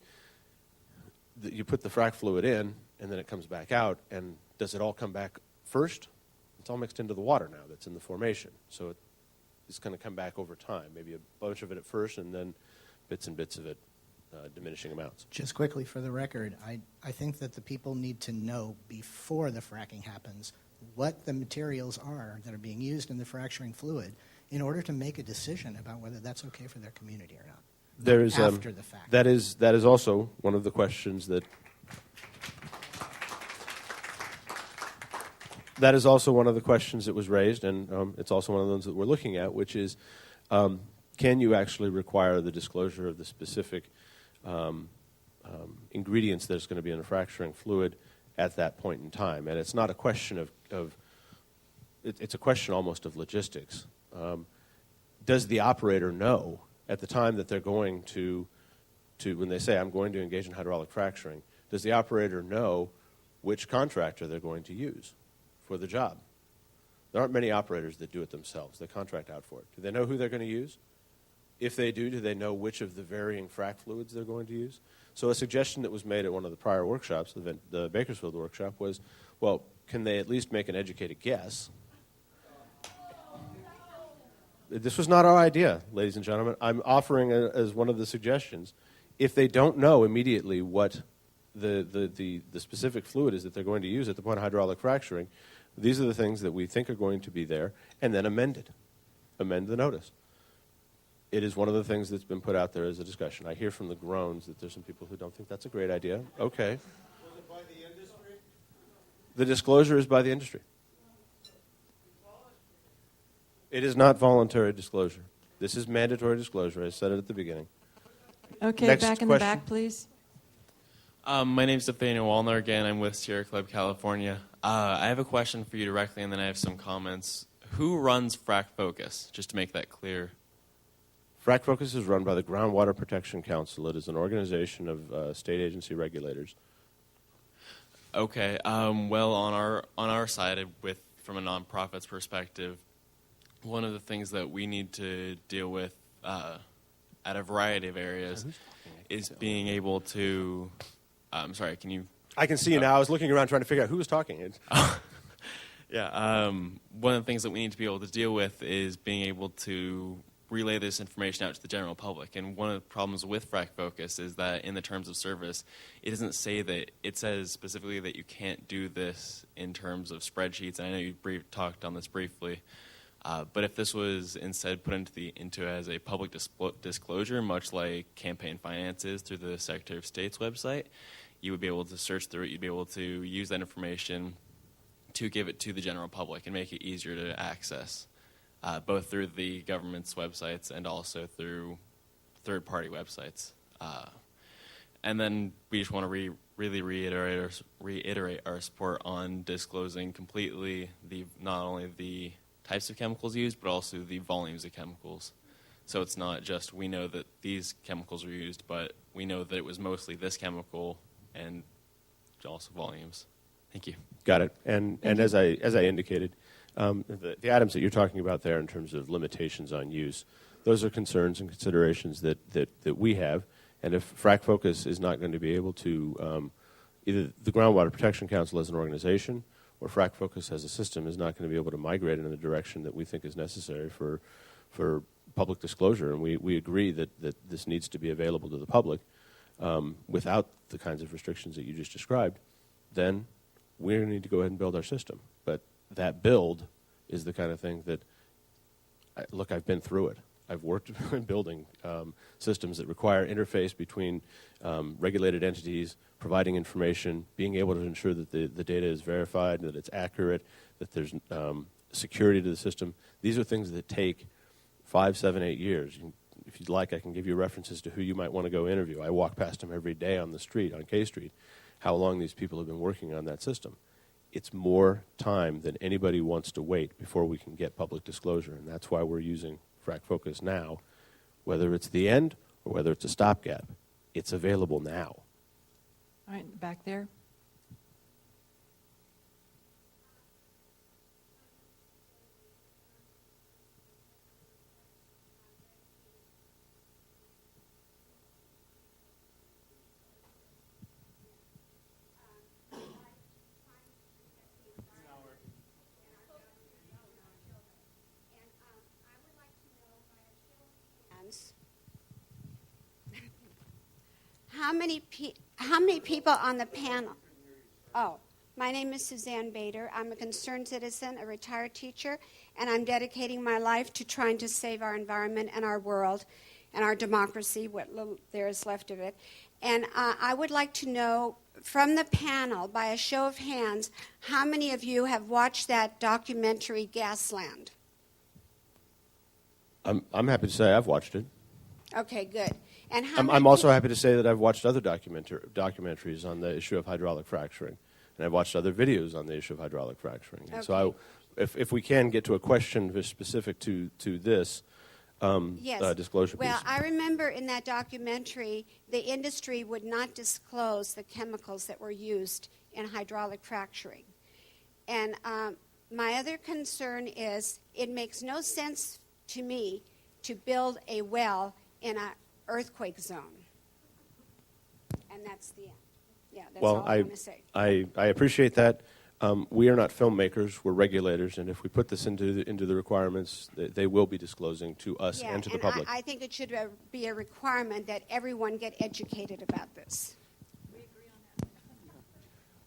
you put the frac fluid in, and then it comes back out, and does it all come back first? It's all mixed into the water now that's in the formation. So it's going to come back over time, maybe a bunch of it at first, and then bits and bits of it, diminishing amounts. Just quickly for the record, I think that the people need to know before the fracking happens what the materials are that are being used in the fracturing fluid in order to make a decision about whether that's okay for their community or not. There is after the fact. That is also one of the questions that was raised, and it's also one of those that we're looking at, which is can you actually require the disclosure of the specific ingredients that's going to be in a fracturing fluid at that point in time? And it's not a question it's a question almost of logistics. Does the operator know at the time that they're going to when they say, I'm going to engage in hydraulic fracturing, does the operator know which contractor they're going to use for the job. There aren't many operators that do it themselves. They contract out for it. Do they know who they're going to use? If they do they know which of the varying frac fluids they're going to use? So a suggestion that was made at one of the prior workshops, the Bakersfield workshop, was, well, can they at least make an educated guess? This was not our idea, ladies and gentlemen. I'm offering as one of the suggestions. If they don't know immediately what the specific fluid is that they're going to use at the point of hydraulic fracturing, these are the things that we think are going to be there, and then amend it. Amend the notice. It is one of the things that's been put out there as a discussion. I hear from the groans that there's some people who don't think that's a great idea. Okay. Was it by the industry? The disclosure is by the industry. It is not voluntary disclosure. This is mandatory disclosure. I said it at the beginning. Okay, Next back in question. the back, please. My name's Nathaniel Wallner again. I'm with Sierra Club California. I have a question for you directly, and then I have some comments. Who runs Frac Focus, just to make that clear? Frac Focus is run by the Groundwater Protection Council. It is an organization of state agency regulators. Okay. Well, on our side, from a nonprofit's perspective, one of the things that we need to deal with at a variety of areas is being able to. I'm sorry. Can you? I can see you now. I was looking around trying to figure out who was talking. Yeah. One of the things that we need to be able to deal with is being able to relay this information out to the general public. And one of the problems with Frac Focus is that in the terms of service, it doesn't say that. It says specifically that you can't do this in terms of spreadsheets. And I know you talked on this briefly. But if this was instead put into as a public disclosure, much like campaign finance is through the Secretary of State's website, you would be able to search through it. You'd be able to use that information to give it to the general public and make it easier to access, both through the government's websites and also through third-party websites. And then we just want to really reiterate our support on disclosing completely not only the types of chemicals used, but also the volumes of chemicals. So it's not just we know that these chemicals are used, but we know that it was mostly this chemical and also volumes. Thank you. Got it. And as I indicated, the items that you're talking about there in terms of limitations on use, those are concerns and considerations that we have. And if Frac Focus is not going to be able to, either the Groundwater Protection Council as an organization or Frac Focus as a system is not going to be able to migrate in the direction that we think is necessary for public disclosure, and we agree that this needs to be available to the public without the kinds of restrictions that you just described, then we're going to need to go ahead and build our system. But that build is the kind of thing that, I've been through it. I've worked in building systems that require interface between regulated entities, providing information, being able to ensure that the data is verified, that it's accurate, that there's security to the system. These are things that take 5, 7, 8 years. If you'd like, I can give you references to who you might want to go interview. I walk past them every day on the street, on K Street, how long these people have been working on that system. It's more time than anybody wants to wait before we can get public disclosure, and that's why we're using Frac Focus now. Whether it's the end or whether it's a stopgap, it's available now. All right, back there. How many people on the panel? Oh, my name is Suzanne Bader. I'm a concerned citizen, a retired teacher, and I'm dedicating my life to trying to save our environment and our world and our democracy, what little there is left of it. And I would like to know from the panel, by a show of hands, how many of you have watched that documentary Gasland? I'm happy to say I've watched it. Okay, good. And I'm also happy to say that I've watched other documentaries on the issue of hydraulic fracturing, and I've watched other videos on the issue of hydraulic fracturing. Okay. So if we can get to a question specific to this yes. disclosure Well, piece. I remember in that documentary, the industry would not disclose the chemicals that were used in hydraulic fracturing. And my other concern is it makes no sense to me to build a well in an earthquake zone. And that's the end. Yeah, that's all I want to say. I appreciate that. We are not filmmakers; we're regulators, and if we put this into the requirements, they will be disclosing to us and to the public. I think it should be a requirement that everyone get educated about this.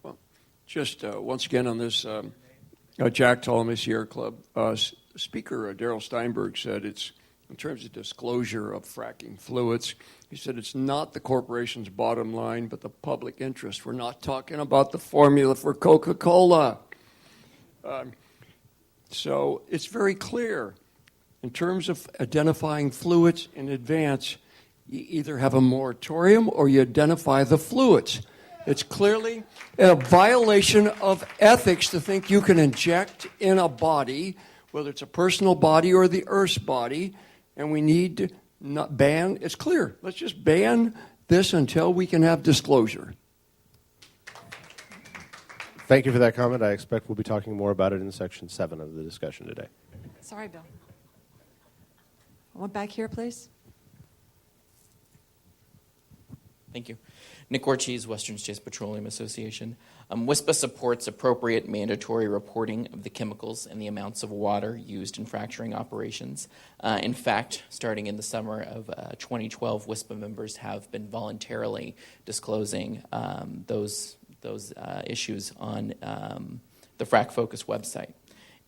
Well, just once again on this Jack Ptolemy Sierra Club, Speaker Darrell Steinberg said it's, in terms of disclosure of fracking fluids, he said it's not the corporation's bottom line, but the public interest. We're not talking about the formula for Coca-Cola. So it's very clear. In terms of identifying fluids in advance, you either have a moratorium or you identify the fluids. It's clearly a violation of ethics to think you can inject in a body, whether it's a personal body or the Earth's body, and we need to not ban. It's clear. Let's just ban this until we can have disclosure. Thank you for that comment. I expect we'll be talking more about it in Section 7 of the discussion today. Sorry, Bill. One back here, please. Thank you. Nick Ortiz, Western States Petroleum Association. WISPA supports appropriate mandatory reporting of the chemicals and the amounts of water used in fracturing operations. In fact, starting in the summer of 2012, WISPA members have been voluntarily disclosing those issues on the Frac Focus website.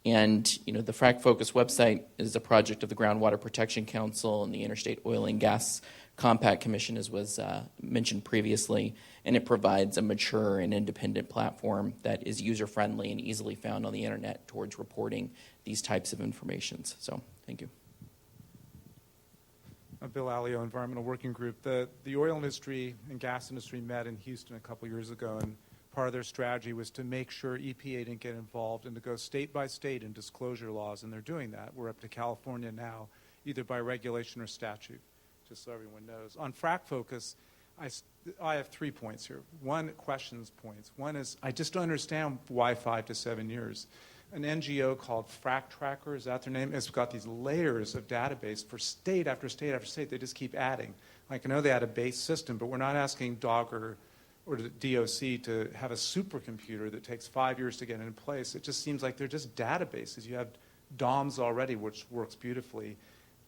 And the Frac Focus website is a project of the Groundwater Protection Council and the Interstate Oil and Gas Compact Commission, as was mentioned previously, and it provides a mature and independent platform that is user-friendly and easily found on the internet towards reporting these types of informations. So, thank you. Bill Alio, Environmental Working Group. The oil industry and gas industry met in Houston a couple years ago, and part of their strategy was to make sure EPA didn't get involved and to go state by state in disclosure laws, and they're doing that. We're up to California now, either by regulation or statute, just so everyone knows. On Frac Focus, I have 3 points here. One, questions points. One is, I just don't understand why 5 to 7 years. An NGO called Frac Tracker, is that their name? It's got these layers of database for state after state after state. They just keep adding. Like, I know they had a base system, but we're not asking Dogger or the DOC to have a supercomputer that takes 5 years to get in place. It just seems like they're just databases. You have DOMS already, which works beautifully.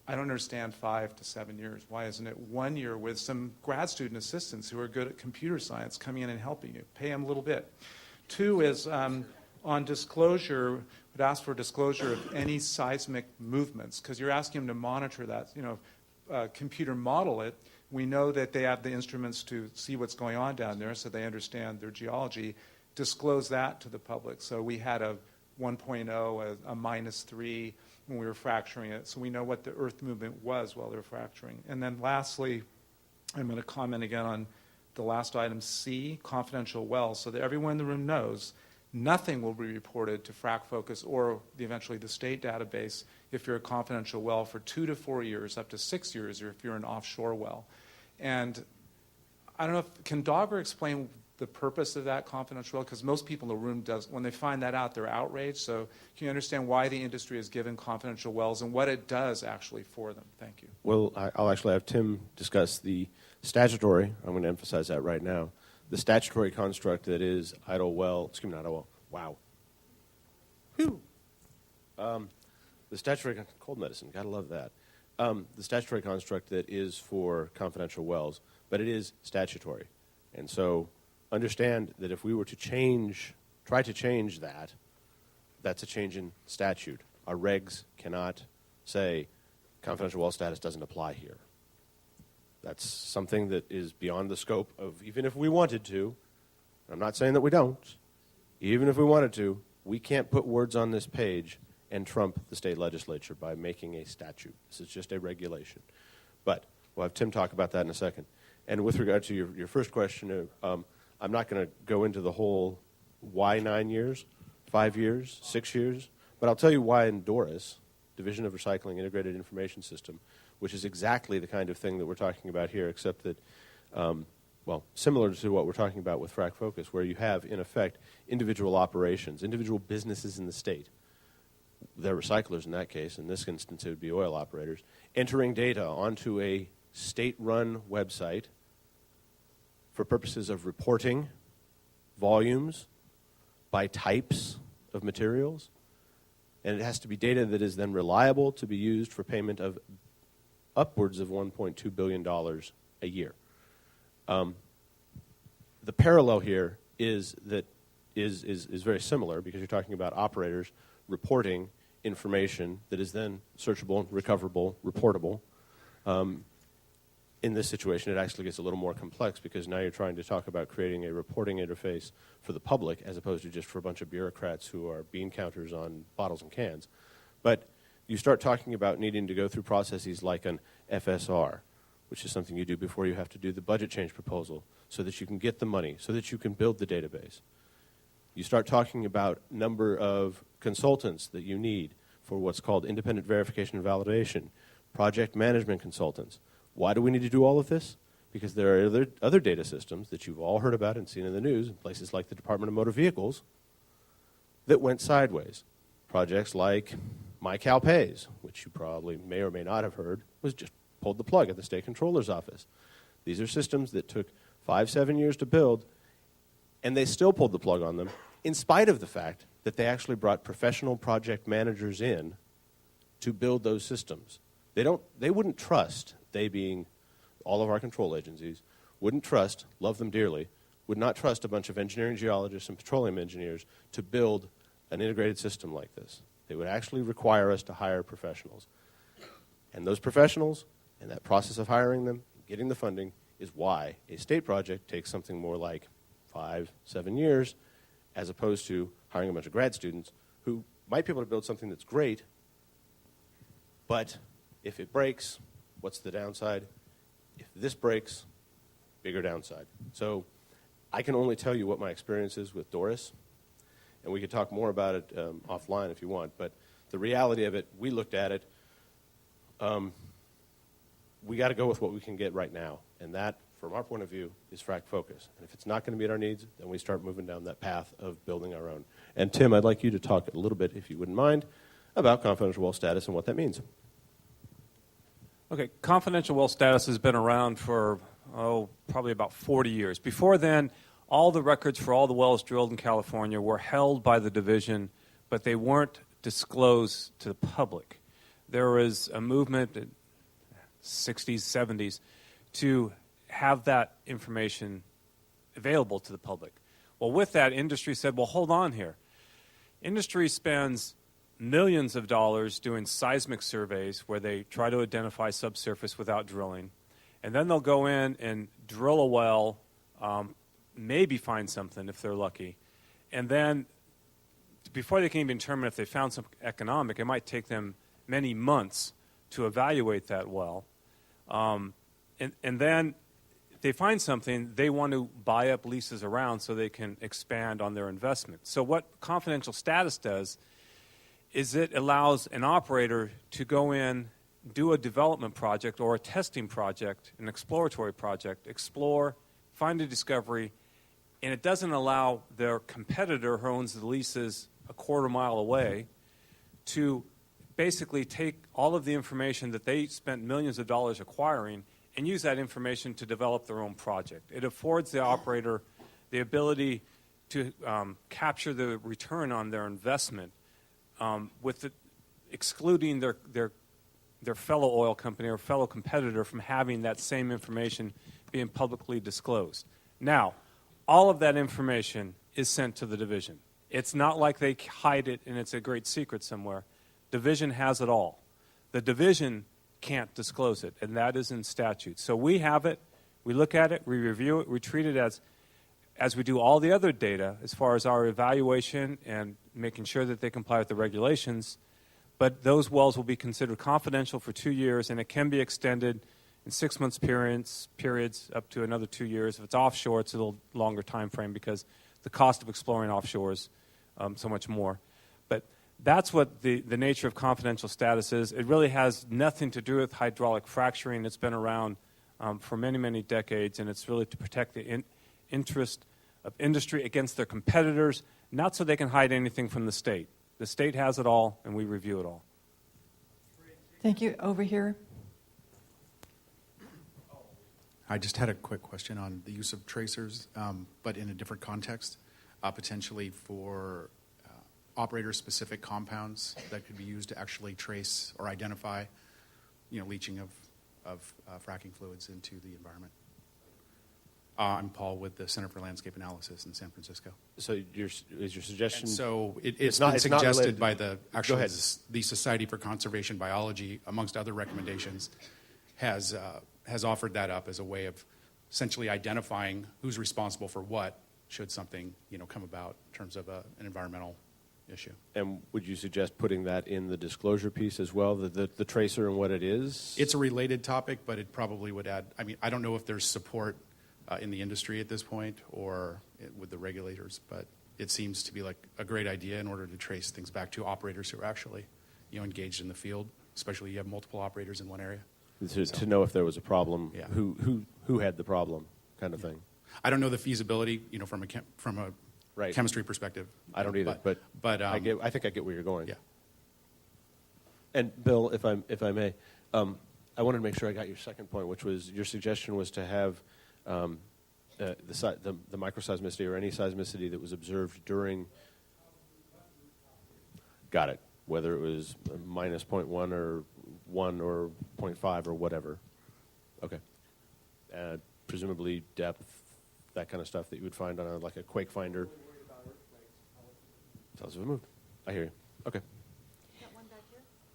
I don't understand 5 to 7 years. Why isn't it 1 year with some grad student assistants who are good at computer science coming in and helping you? Pay them a little bit. 2 is on disclosure, would ask for disclosure of any seismic movements, because you're asking them to monitor that, computer model it. We know that they have the instruments to see what's going on down there, so they understand their geology. Disclose that to the public. So we had a 1.0, a -3 when we were fracturing it, so we know what the earth movement was while they were fracturing. And then lastly, I'm going to comment again on the last item, C, confidential wells, so that everyone in the room knows nothing will be reported to Frac Focus or eventually the state database if you're a confidential well for 2 to 4 years, up to 6 years, or if you're an offshore well. And I don't know can Dogger explain the purpose of that confidential well? Because most people in the room does. When they find that out, they're outraged. So can you understand why the industry is given confidential wells and what it does actually for them? Thank you. Well, I'll actually have Tim discuss the statutory. I'm going to emphasize that right now. The statutory construct that is idle well. Excuse me, not idle well. Wow. Whew. The statutory cold medicine. Gotta love that. The statutory construct that is for confidential wells, but it is statutory, and so understand that if we were to try to change that, that's a change in statute. Our regs cannot say confidential well status doesn't apply here. That's something that is beyond the scope of, even if we wanted to, I'm not saying that we don't, even if we wanted to, we can't put words on this page and trump the state legislature by making a statute. This is just a regulation. But we'll have Tim talk about that in a second. And with regard to your first question, I'm not going to go into the whole why 9 years, 5 years, 6 years, but I'll tell you why in DORIS, Division of Recycling Integrated Information System, which is exactly the kind of thing that we're talking about here, except that well, similar to what we're talking about with Frac Focus, where you have, in effect, individual operations, individual businesses in the state. They're recyclers in that case. In this instance, it would be oil operators, entering data onto a state-run website for purposes of reporting volumes by types of materials. And it has to be data that is then reliable to be used for payment of upwards of $1.2 billion a year. The parallel here is very similar, because you're talking about operators reporting information that is then searchable, recoverable, reportable. In this situation, it actually gets a little more complex, because now you're trying to talk about creating a reporting interface for the public as opposed to just for a bunch of bureaucrats who are bean counters on bottles and cans. But you start talking about needing to go through processes like an FSR, which is something you do before you have to do the budget change proposal, so that you can get the money, so that you can build the database. You start talking about number of consultants that you need for what's called independent verification and validation, project management consultants. Why do we need to do all of this? Because there are other data systems that you've all heard about and seen in the news in places like the Department of Motor Vehicles that went sideways. Projects like MyCalPays, which you probably may or may not have heard, was just pulled the plug at the state controller's office. These are systems that took 5-7 years to build, and they still pulled the plug on them, in spite of the fact that they actually brought professional project managers in to build those systems. They wouldn't trust, they being all of our control agencies, wouldn't trust, love them dearly, would not trust a bunch of engineering geologists and petroleum engineers to build an integrated system like this. They would actually require us to hire professionals. And those professionals, and that process of hiring them, getting the funding, is why a state project takes something more like 5-7 years, as opposed to hiring a bunch of grad students who might be able to build something that's great, but if it breaks, what's the downside? If this breaks, bigger downside. So I can only tell you what my experience is with Doris, and we could talk more about it offline if you want, but the reality of it, we looked at it, we got to go with what we can get right now, and that, from our point of view, is Frac Focus. And if it's not going to meet our needs, then we start moving down that path of building our own. And Tim, I'd like you to talk a little bit, if you wouldn't mind, about confidential well status and what that means. Okay, confidential well status has been around for, probably about 40 years. Before then, all the records for all the wells drilled in California were held by the division, but they weren't disclosed to the public. There was a movement in the 60s, 70s to have that information available to the public. Well, with that, industry said, well, hold on here. Industry spends millions of dollars doing seismic surveys where they try to identify subsurface without drilling. And then they'll go in and drill a well, maybe find something if they're lucky. And then before they can even determine if they found something economic, it might take them many months to evaluate that well. And then if they find something, they want to buy up leases around so they can expand on their investment. So what confidential status does is it allows an operator to go in, do a development project or a testing project, an exploratory project, explore, find a discovery, and it doesn't allow their competitor who owns the leases a quarter mile away to basically take all of the information that they spent millions of dollars acquiring and use that information to develop their own project. It affords the operator the ability to capture the return on their investment excluding their fellow oil company or fellow competitor from having that same information being publicly disclosed. Now, all of that information is sent to the division. It's not like they hide it and it's a great secret somewhere. Division has it all. The division can't disclose it, and that is in statute. So we have it, we look at it, we review it, we treat it as we do all the other data as far as our evaluation and making sure that they comply with the regulations. But those wells will be considered confidential for 2 years, and it can be extended in 6 months periods up to another 2 years. If it's offshore, it's a little longer time frame because the cost of exploring offshore is so much more. But that's what the nature of confidential status is. It really has nothing to do with hydraulic fracturing. It's been around for many, many decades, and it's really to protect the interest of industry against their competitors, not so they can hide anything from the state. The state has it all, and we review it all. Thank you. Over here. I just had a quick question on the use of tracers, but in a different context, potentially for operator-specific compounds that could be used to actually trace or identify, leaching of fracking fluids into the environment. I'm Paul with the Center for Landscape Analysis in San Francisco. So is your suggestion? And so it's not been suggested by Go ahead. the Society for Conservation Biology, amongst other recommendations, has offered that up as a way of essentially identifying who's responsible for what should something come about in terms of an environmental issue. And would you suggest putting that in the disclosure piece as well, the tracer and what it is? It's a related topic, but it probably would add. I mean, I don't know if there's support in the industry at this point or with the regulators, but it seems to be like a great idea in order to trace things back to operators who are actually engaged in the field, especially you have multiple operators in one area. To know if there was a problem, Yeah. who had the problem, kind of thing. I don't know the feasibility, from a Right. chemistry perspective. I don't either, but I think I get where you're going. Yeah. And Bill, if I may, I wanted to make sure I got your second point, which was your suggestion was to have the microseismicity or any seismicity that was observed during. Got it. Whether it was minus 0.1 or 1 or 0.5 or whatever. Okay. Presumably depth, that kind of stuff that you would find on a quake finder. Sounds of a move. I hear you. Okay.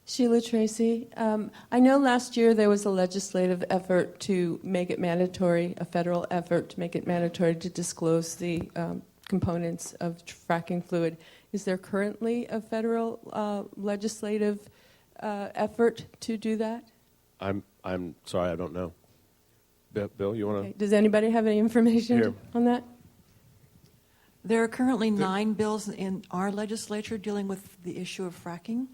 Sheila Tracy. I know last year there was a legislative effort to make it mandatory, a federal effort to make it mandatory to disclose the components of fracking fluid. Is there currently a federal legislative effort to do that? I'm sorry, I don't know. Bill, you want to? Okay. Does anybody have any information Here. on that? There are currently 9 bills in our legislature dealing with the issue of fracking,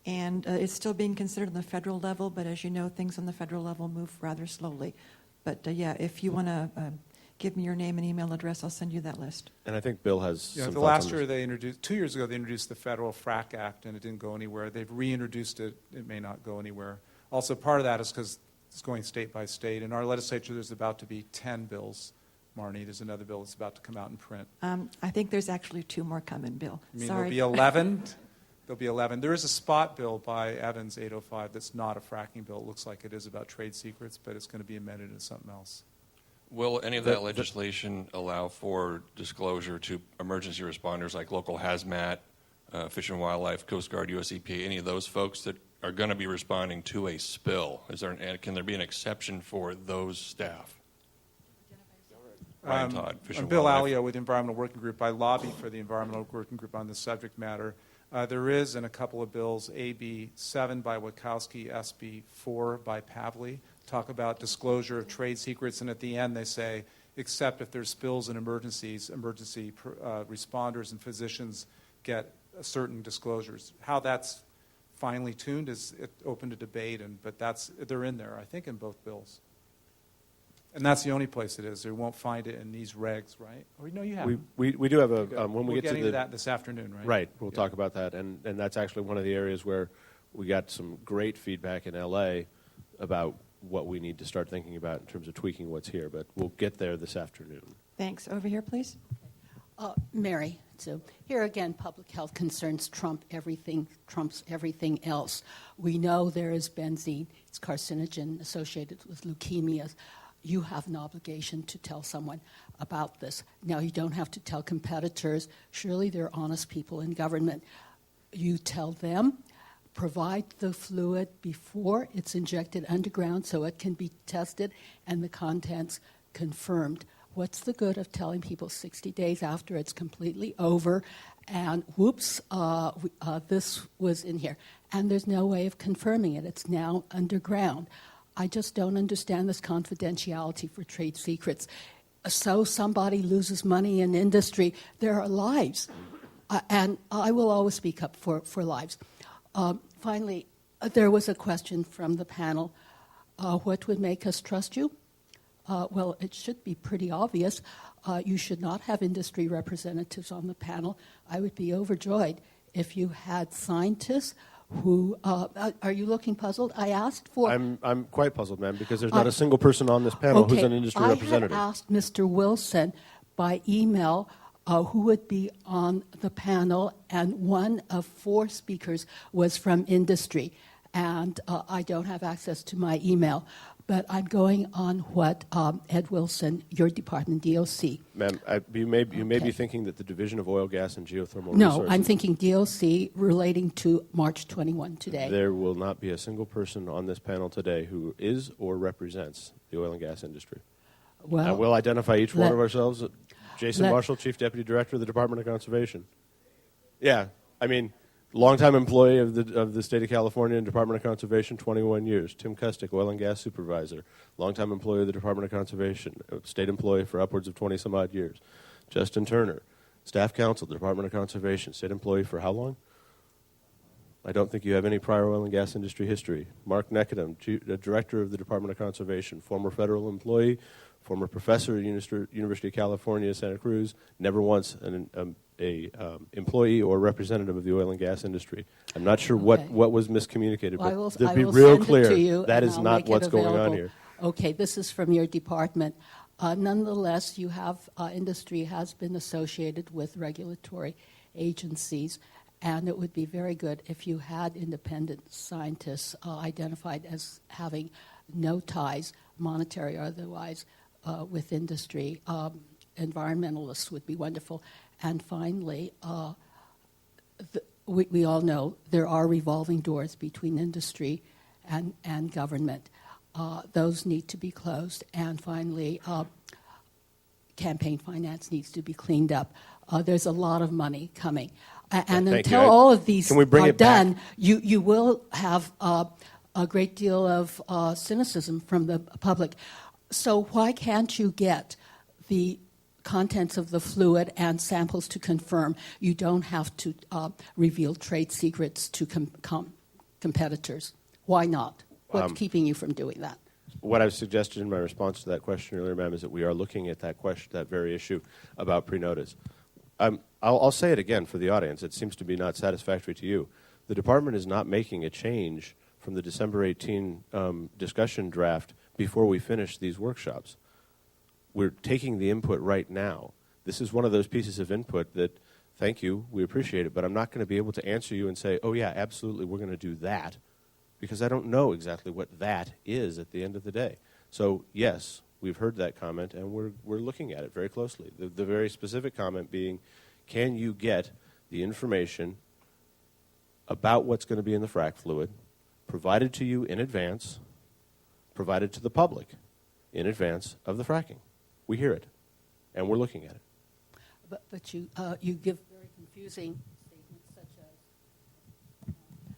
and it's still being considered on the federal level, but as you know, things on the federal level move rather slowly. But if you want to give me your name and email address, I'll send you that list. And I think Bill has some the thoughts last on year this. 2 years ago, they introduced the Federal Frack Act, and it didn't go anywhere. They've reintroduced it. It may not go anywhere. Also, part of that is because it's going state by state. In our legislature, there's about to be 10 bills. Marnie, there's another bill that's about to come out in print. I think there's actually 2 more coming, Bill. Sorry. There'll be 11. There'll be 11. There is a spot bill by Evans 805 that's not a fracking bill. It looks like it is about trade secrets, but it's going to be amended into something else. Will any of that legislation allow for disclosure to emergency responders like local hazmat, Fish and Wildlife, Coast Guard, US EPA, any of those folks that are going to be responding to a spill? Can there be an exception for those staff? Ryan Todd, Fish I'm and Bill Wildlife. Alio with the Environmental Working Group. I lobby for the Environmental Working Group on this subject matter. There is in a couple of bills, AB 7 by Wachowski, SB 4 by Pavley, talk about disclosure of trade secrets, and at the end they say, except if there's spills and emergencies, emergency responders and physicians get certain disclosures. How that's finely tuned is open to debate, but they're in there, I think, in both bills. And that's the only place it is. You won't find it in these regs, right? Or no, you have. We do have a when we We're get getting to to that this afternoon, right? Right. We'll talk about that, and that's actually one of the areas where we got some great feedback in LA about what we need to start thinking about in terms of tweaking what's here. But we'll get there this afternoon. Thanks. Over here, please. Mary, so here again, public health concerns trumps everything else. We know there is benzene. It's carcinogen associated with leukemias. You have an obligation to tell someone about this. Now, you don't have to tell competitors. Surely they're honest people in government. You tell them, provide the fluid before it's injected underground so it can be tested and the contents confirmed. What's the good of telling people 60 days after it's completely over and whoops, this was in here. And there's no way of confirming it. It's now underground. I just don't understand this confidentiality for trade secrets. So somebody loses money in industry. There are lives. And I will always speak up for lives. Finally, there was a question from the panel. What would make us trust you? Well, it should be pretty obvious. You should not have industry representatives on the panel. I would be overjoyed if you had scientists who are you looking puzzled? I asked for. I'm quite puzzled, ma'am, because there's not a single person on this panel who's an industry representative. I had asked Mr. Wilson by email who would be on the panel, and one of 4 speakers was from industry. And I don't have access to my email, but I'm going on what Ed Wilson, your department, DOC. Ma'am, you may be thinking that the Division of Oil, Gas, and Geothermal Resources... No, I'm thinking DOC relating to March 21 today. There will not be a single person on this panel today who is or represents the oil and gas industry. Well, we'll identify each one of ourselves. Jason Marshall, Chief Deputy Director of the Department of Conservation. Yeah, I mean, longtime employee of the State of California and Department of Conservation, 21 years. Tim Kustick, Oil and Gas Supervisor. Longtime employee of the Department of Conservation, state employee for upwards of 20-some-odd years. Justin Turner, Staff Counsel, Department of Conservation, state employee for how long? I don't think you have any prior oil and gas industry history. Mark Nekadam, Director of the Department of Conservation, former federal employee, former professor at University of California, Santa Cruz, never once an employee or representative of the oil and gas industry. I'm not sure what was miscommunicated, but to be real clear, that is not what's going on here. Okay, this is from your department. Nonetheless, you have industry has been associated with regulatory agencies, and it would be very good if you had independent scientists identified as having no ties, monetary or otherwise, with industry. Environmentalists would be wonderful. And finally, we all know there are revolving doors between industry and government. Those need to be closed. And finally, campaign finance needs to be cleaned up. There's a lot of money coming. And until all of these are done, you will have a great deal of cynicism from the public. So why can't you get the contents of the fluid and samples to confirm? You don't have to reveal trade secrets to competitors. Why not? What's keeping you from doing that? What I've suggested in my response to that question earlier, ma'am, is that we are looking at that question, that very issue about pre-notice. I'll say it again for the audience. It seems to be not satisfactory to you. The department is not making a change from the December 18 discussion draft before we finish these workshops. We're taking the input right now. This is one of those pieces of input that, thank you, we appreciate it, but I'm not going to be able to answer you and say, oh yeah, absolutely, we're going to do that, because I don't know exactly what that is at the end of the day. So yes, we've heard that comment, and we're looking at it very closely. The very specific comment being, can you get the information about what's going to be in the frac fluid provided to you in advance, provided to the public in advance of the fracking? We hear it, and we're looking at it. But you give very confusing statements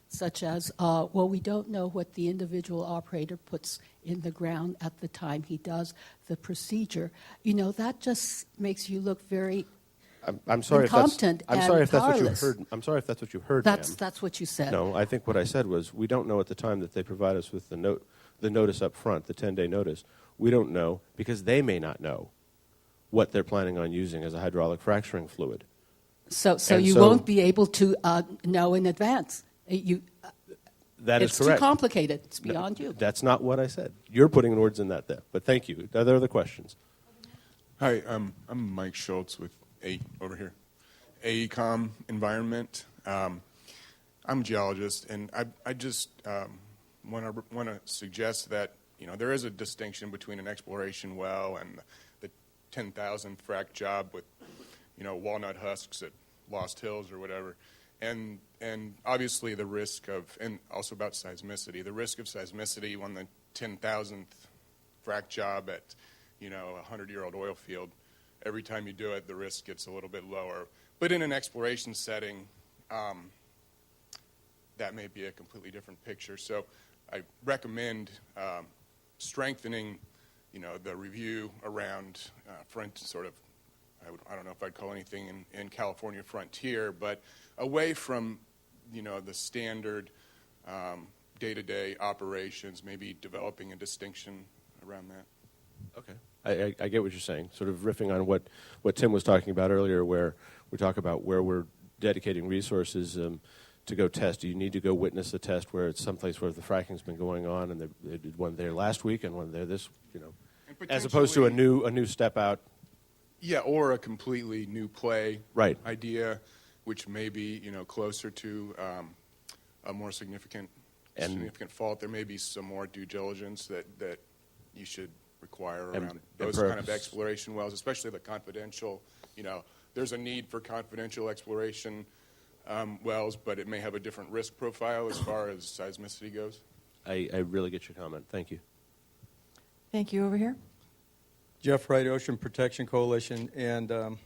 such as, well, we don't know what the individual operator puts in the ground at the time he does the procedure. You know, that just makes you look very incompetent and powerless. I'm sorry if that's what you heard, ma'am. That's what you said. No, I think what I said was we don't know at the time that they provide us with the notice up front, the 10-day notice. We don't know because they may not know what they're planning on using as a hydraulic fracturing fluid. So you won't be able to know in advance. That is correct. It's too complicated. It's beyond you. That's not what I said. You're putting words in that there. But thank you. Are there other questions? Hi, I'm Mike Schultz with over here, AECOM Environment. I'm a geologist, and I just want to suggest that there is a distinction between an exploration well and the 10,000 frac job with walnut husks at Lost Hills or whatever, and obviously the risk of, and also about seismicity, the risk of seismicity on the 10,000th frac job at a 100-year-old oil field. Every time you do it, the risk gets a little bit lower. But in an exploration setting, that may be a completely different picture. So I recommend strengthening, the review around I don't know if I'd call anything in California frontier, but away from, the standard day-to-day operations, maybe developing a distinction around that. Okay. I get what you're saying. Sort of riffing on what Tim was talking about earlier, where we talk about where we're dedicating resources to go test. Do you need to go witness a test where it's someplace where the fracking's been going on, and they did one there last week and one there this, as opposed to a new step out? Yeah, or a completely new play right. idea, which may be closer to a more significant fault. There may be some more due diligence that you should require around those kind of exploration wells, especially the confidential. There's a need for confidential exploration wells, but it may have a different risk profile as far as seismicity goes. I really get your comment. Thank you. Thank you. Over here. Jeff Wright, Ocean Protection Coalition, and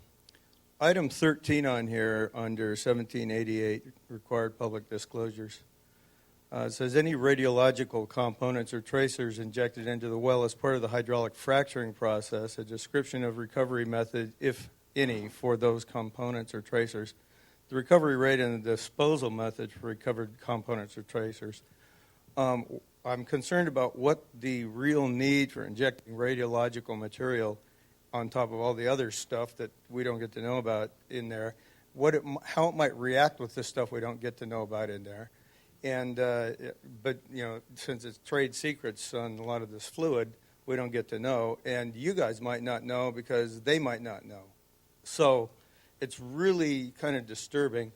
item 13 on here under 1788, required public disclosures. It says any radiological components or tracers injected into the well as part of the hydraulic fracturing process, a description of recovery method, if any, for those components or tracers, the recovery rate and the disposal method for recovered components or tracers. I'm concerned about what the real need for injecting radiological material on top of all the other stuff that we don't get to know about in there, how it might react with this stuff we don't get to know about in there. And but since it's trade secrets on a lot of this fluid, we don't get to know, and you guys might not know because they might not know. So it's really kind of disturbing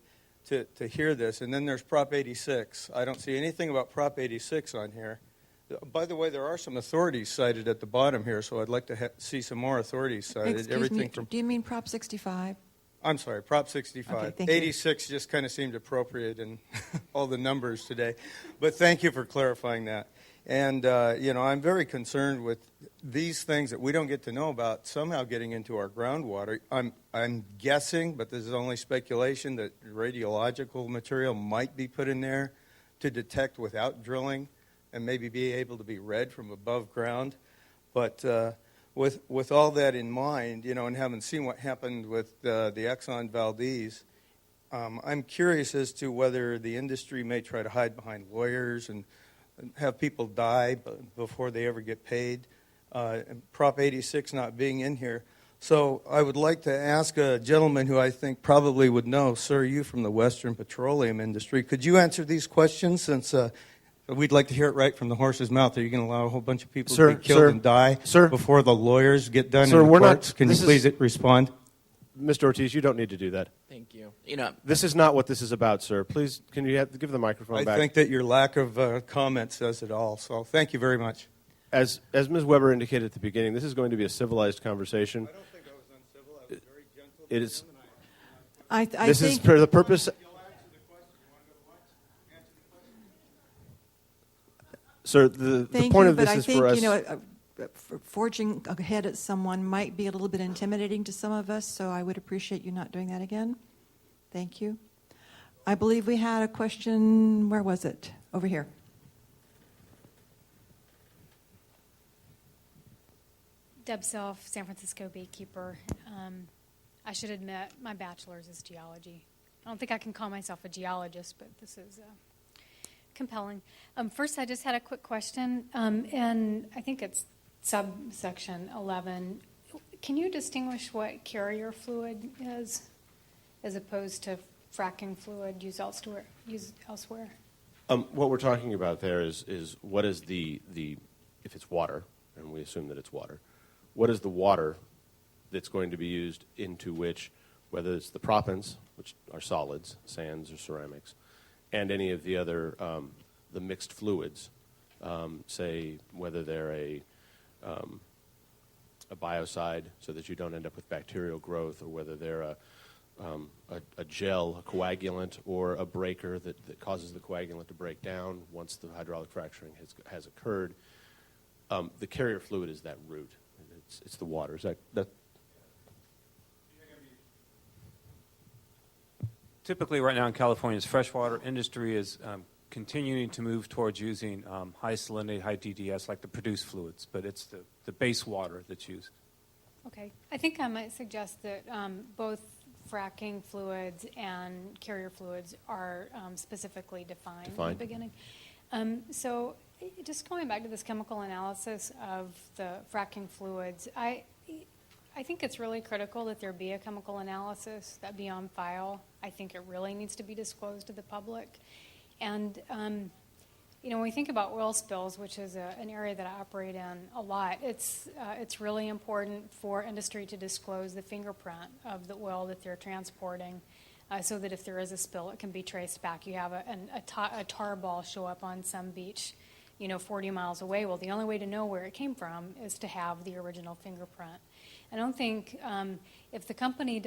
to hear this. And then there's Prop 86. I don't see anything about Prop 86 on here. By the way, there are some authorities cited at the bottom here, so I'd like to see some more authorities cited. Excuse me, do you mean Prop 65? I'm sorry, Prop 65. Okay, thank 86 just kind of seemed appropriate in all the numbers today. But thank you for clarifying that. And, I'm very concerned with these things that we don't get to know about somehow getting into our groundwater. I'm guessing, but this is only speculation, that radiological material might be put in there to detect without drilling and maybe be able to be read from above ground. But with all that in mind, and having seen what happened with the Exxon Valdez, I'm curious as to whether the industry may try to hide behind lawyers and have people die before they ever get paid. Prop 86 not being in here. So I would like to ask a gentleman who I think probably would know, sir, you from the Western petroleum industry, could you answer these questions since we'd like to hear it right from the horse's mouth? Are you going to allow a whole bunch of people to be killed and die before the lawyers get done in the courts? Can you please respond? Mr. Ortiz, you don't need to do that. Thank you. This is not what this is about, sir. Please, can you give the microphone back? I think that your lack of comment says it all. So thank you very much. As Ms. Weber indicated at the beginning, this is going to be a civilized conversation. I don't think I was uncivil. I was very gentle. It is. This is for the purpose. Sir, the point of this is for us. Forging ahead at someone might be a little bit intimidating to some of us, so I would appreciate you not doing that again. Thank you. I believe we had a question. Where was it? Over here. Deb Self, San Francisco beekeeper. I should admit, my bachelor's is geology. I don't think I can call myself a geologist, but this is compelling. First, I just had a quick question, and I think it's subsection 11. Can you distinguish what carrier fluid is as opposed to fracking fluid used elsewhere? What we're talking about there is what is the if it's water, and we assume that it's water, what is the water that's going to be used into which, whether it's the proppants, which are solids, sands or ceramics, and any of the other the mixed fluids, say whether they're a biocide so that you don't end up with bacterial growth, or whether they're a gel, a coagulant, or a breaker that causes the coagulant to break down once the hydraulic fracturing has occurred. The carrier fluid is that root. It's the water. Is that? Typically, right now in California's freshwater industry is continuing to move towards using high salinity, high DDS, like the produced fluids, but it's the base water that's used. Okay. I think I might suggest that both fracking fluids and carrier fluids are specifically defined in the beginning. So Just going back to this chemical analysis of the fracking fluids, I think it's really critical that there be a chemical analysis that be on file. I think it really needs to be disclosed to the public. And, when we think about oil spills, which is an area that I operate in a lot, it's really important for industry to disclose the fingerprint of the oil that they're transporting so that if there is a spill, it can be traced back. You have a tar ball show up on some beach 40 miles away. Well, the only way to know where it came from is to have the original fingerprint. I don't think if the company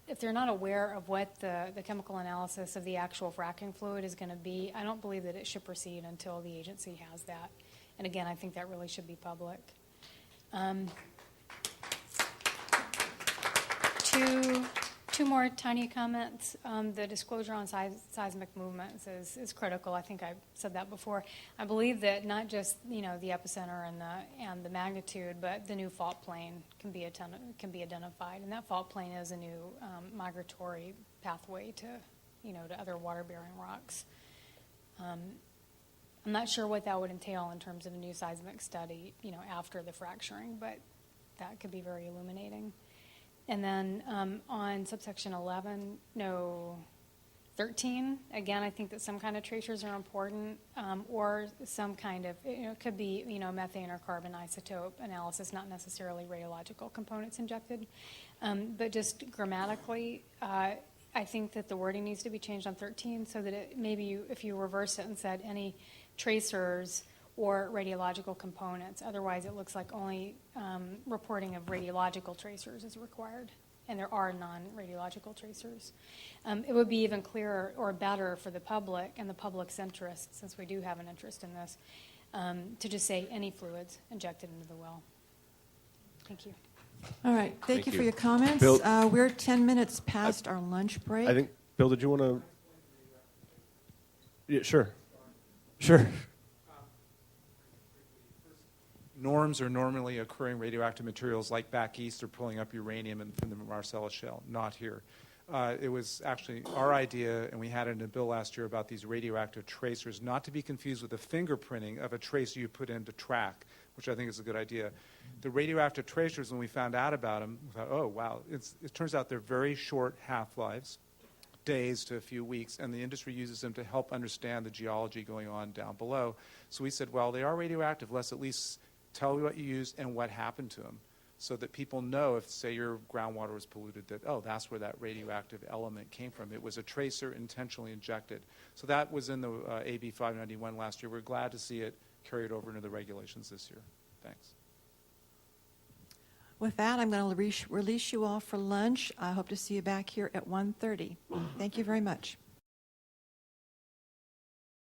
if they're not aware of what the chemical analysis of the actual fracking fluid is going to be, I don't believe that it should proceed until the agency has that. And again, I think that really should be public. Two more tiny comments. The disclosure on seismic movements is critical. I think I said that before. I believe that not just the epicenter and the magnitude, but the new fault plane can be identified, and that fault plane is a new migratory pathway to other water-bearing rocks. I'm not sure what that would entail in terms of a new seismic study, after the fracturing, but that could be very illuminating. And then on subsection 13, again, I think that some kind of tracers are important, or some kind of, it could be, methane or carbon isotope analysis, not necessarily radiological components injected. But just grammatically, I think that the wording needs to be changed on 13 so that if you reverse it and said any tracers or radiological components. Otherwise, it looks like only reporting of radiological tracers is required, and there are non-radiological tracers. It would be even clearer or better for the public and the public's interest, since we do have an interest in this, to just say any fluids injected into the well. Thank you. All right. Thank you for your comments. Bill, We're 10 minutes past our lunch break. I think, Bill, did you want to? Yeah, sure. Sure. Norms are normally occurring radioactive materials like back east are pulling up uranium from the Marcellus Shale, not here. It was actually our idea, and we had it in a bill last year about these radioactive tracers, not to be confused with the fingerprinting of a tracer you put in to track, which I think is a good idea. The radioactive tracers, when we found out about them, we thought, oh, wow, it turns out they're very short half-lives, days to a few weeks, and the industry uses them to help understand the geology going on down below. So we said, well, they are radioactive. Let's at least tell you what you used and what happened to them so that people know if, say, your groundwater was polluted, that, oh, that's where that radioactive element came from. It was a tracer intentionally injected. So that was in the AB 591 last year. We're glad to see it carried over into the regulations this year. Thanks. With that, I'm going to release you all for lunch. I hope to see you back here at 1:30. Thank you very much.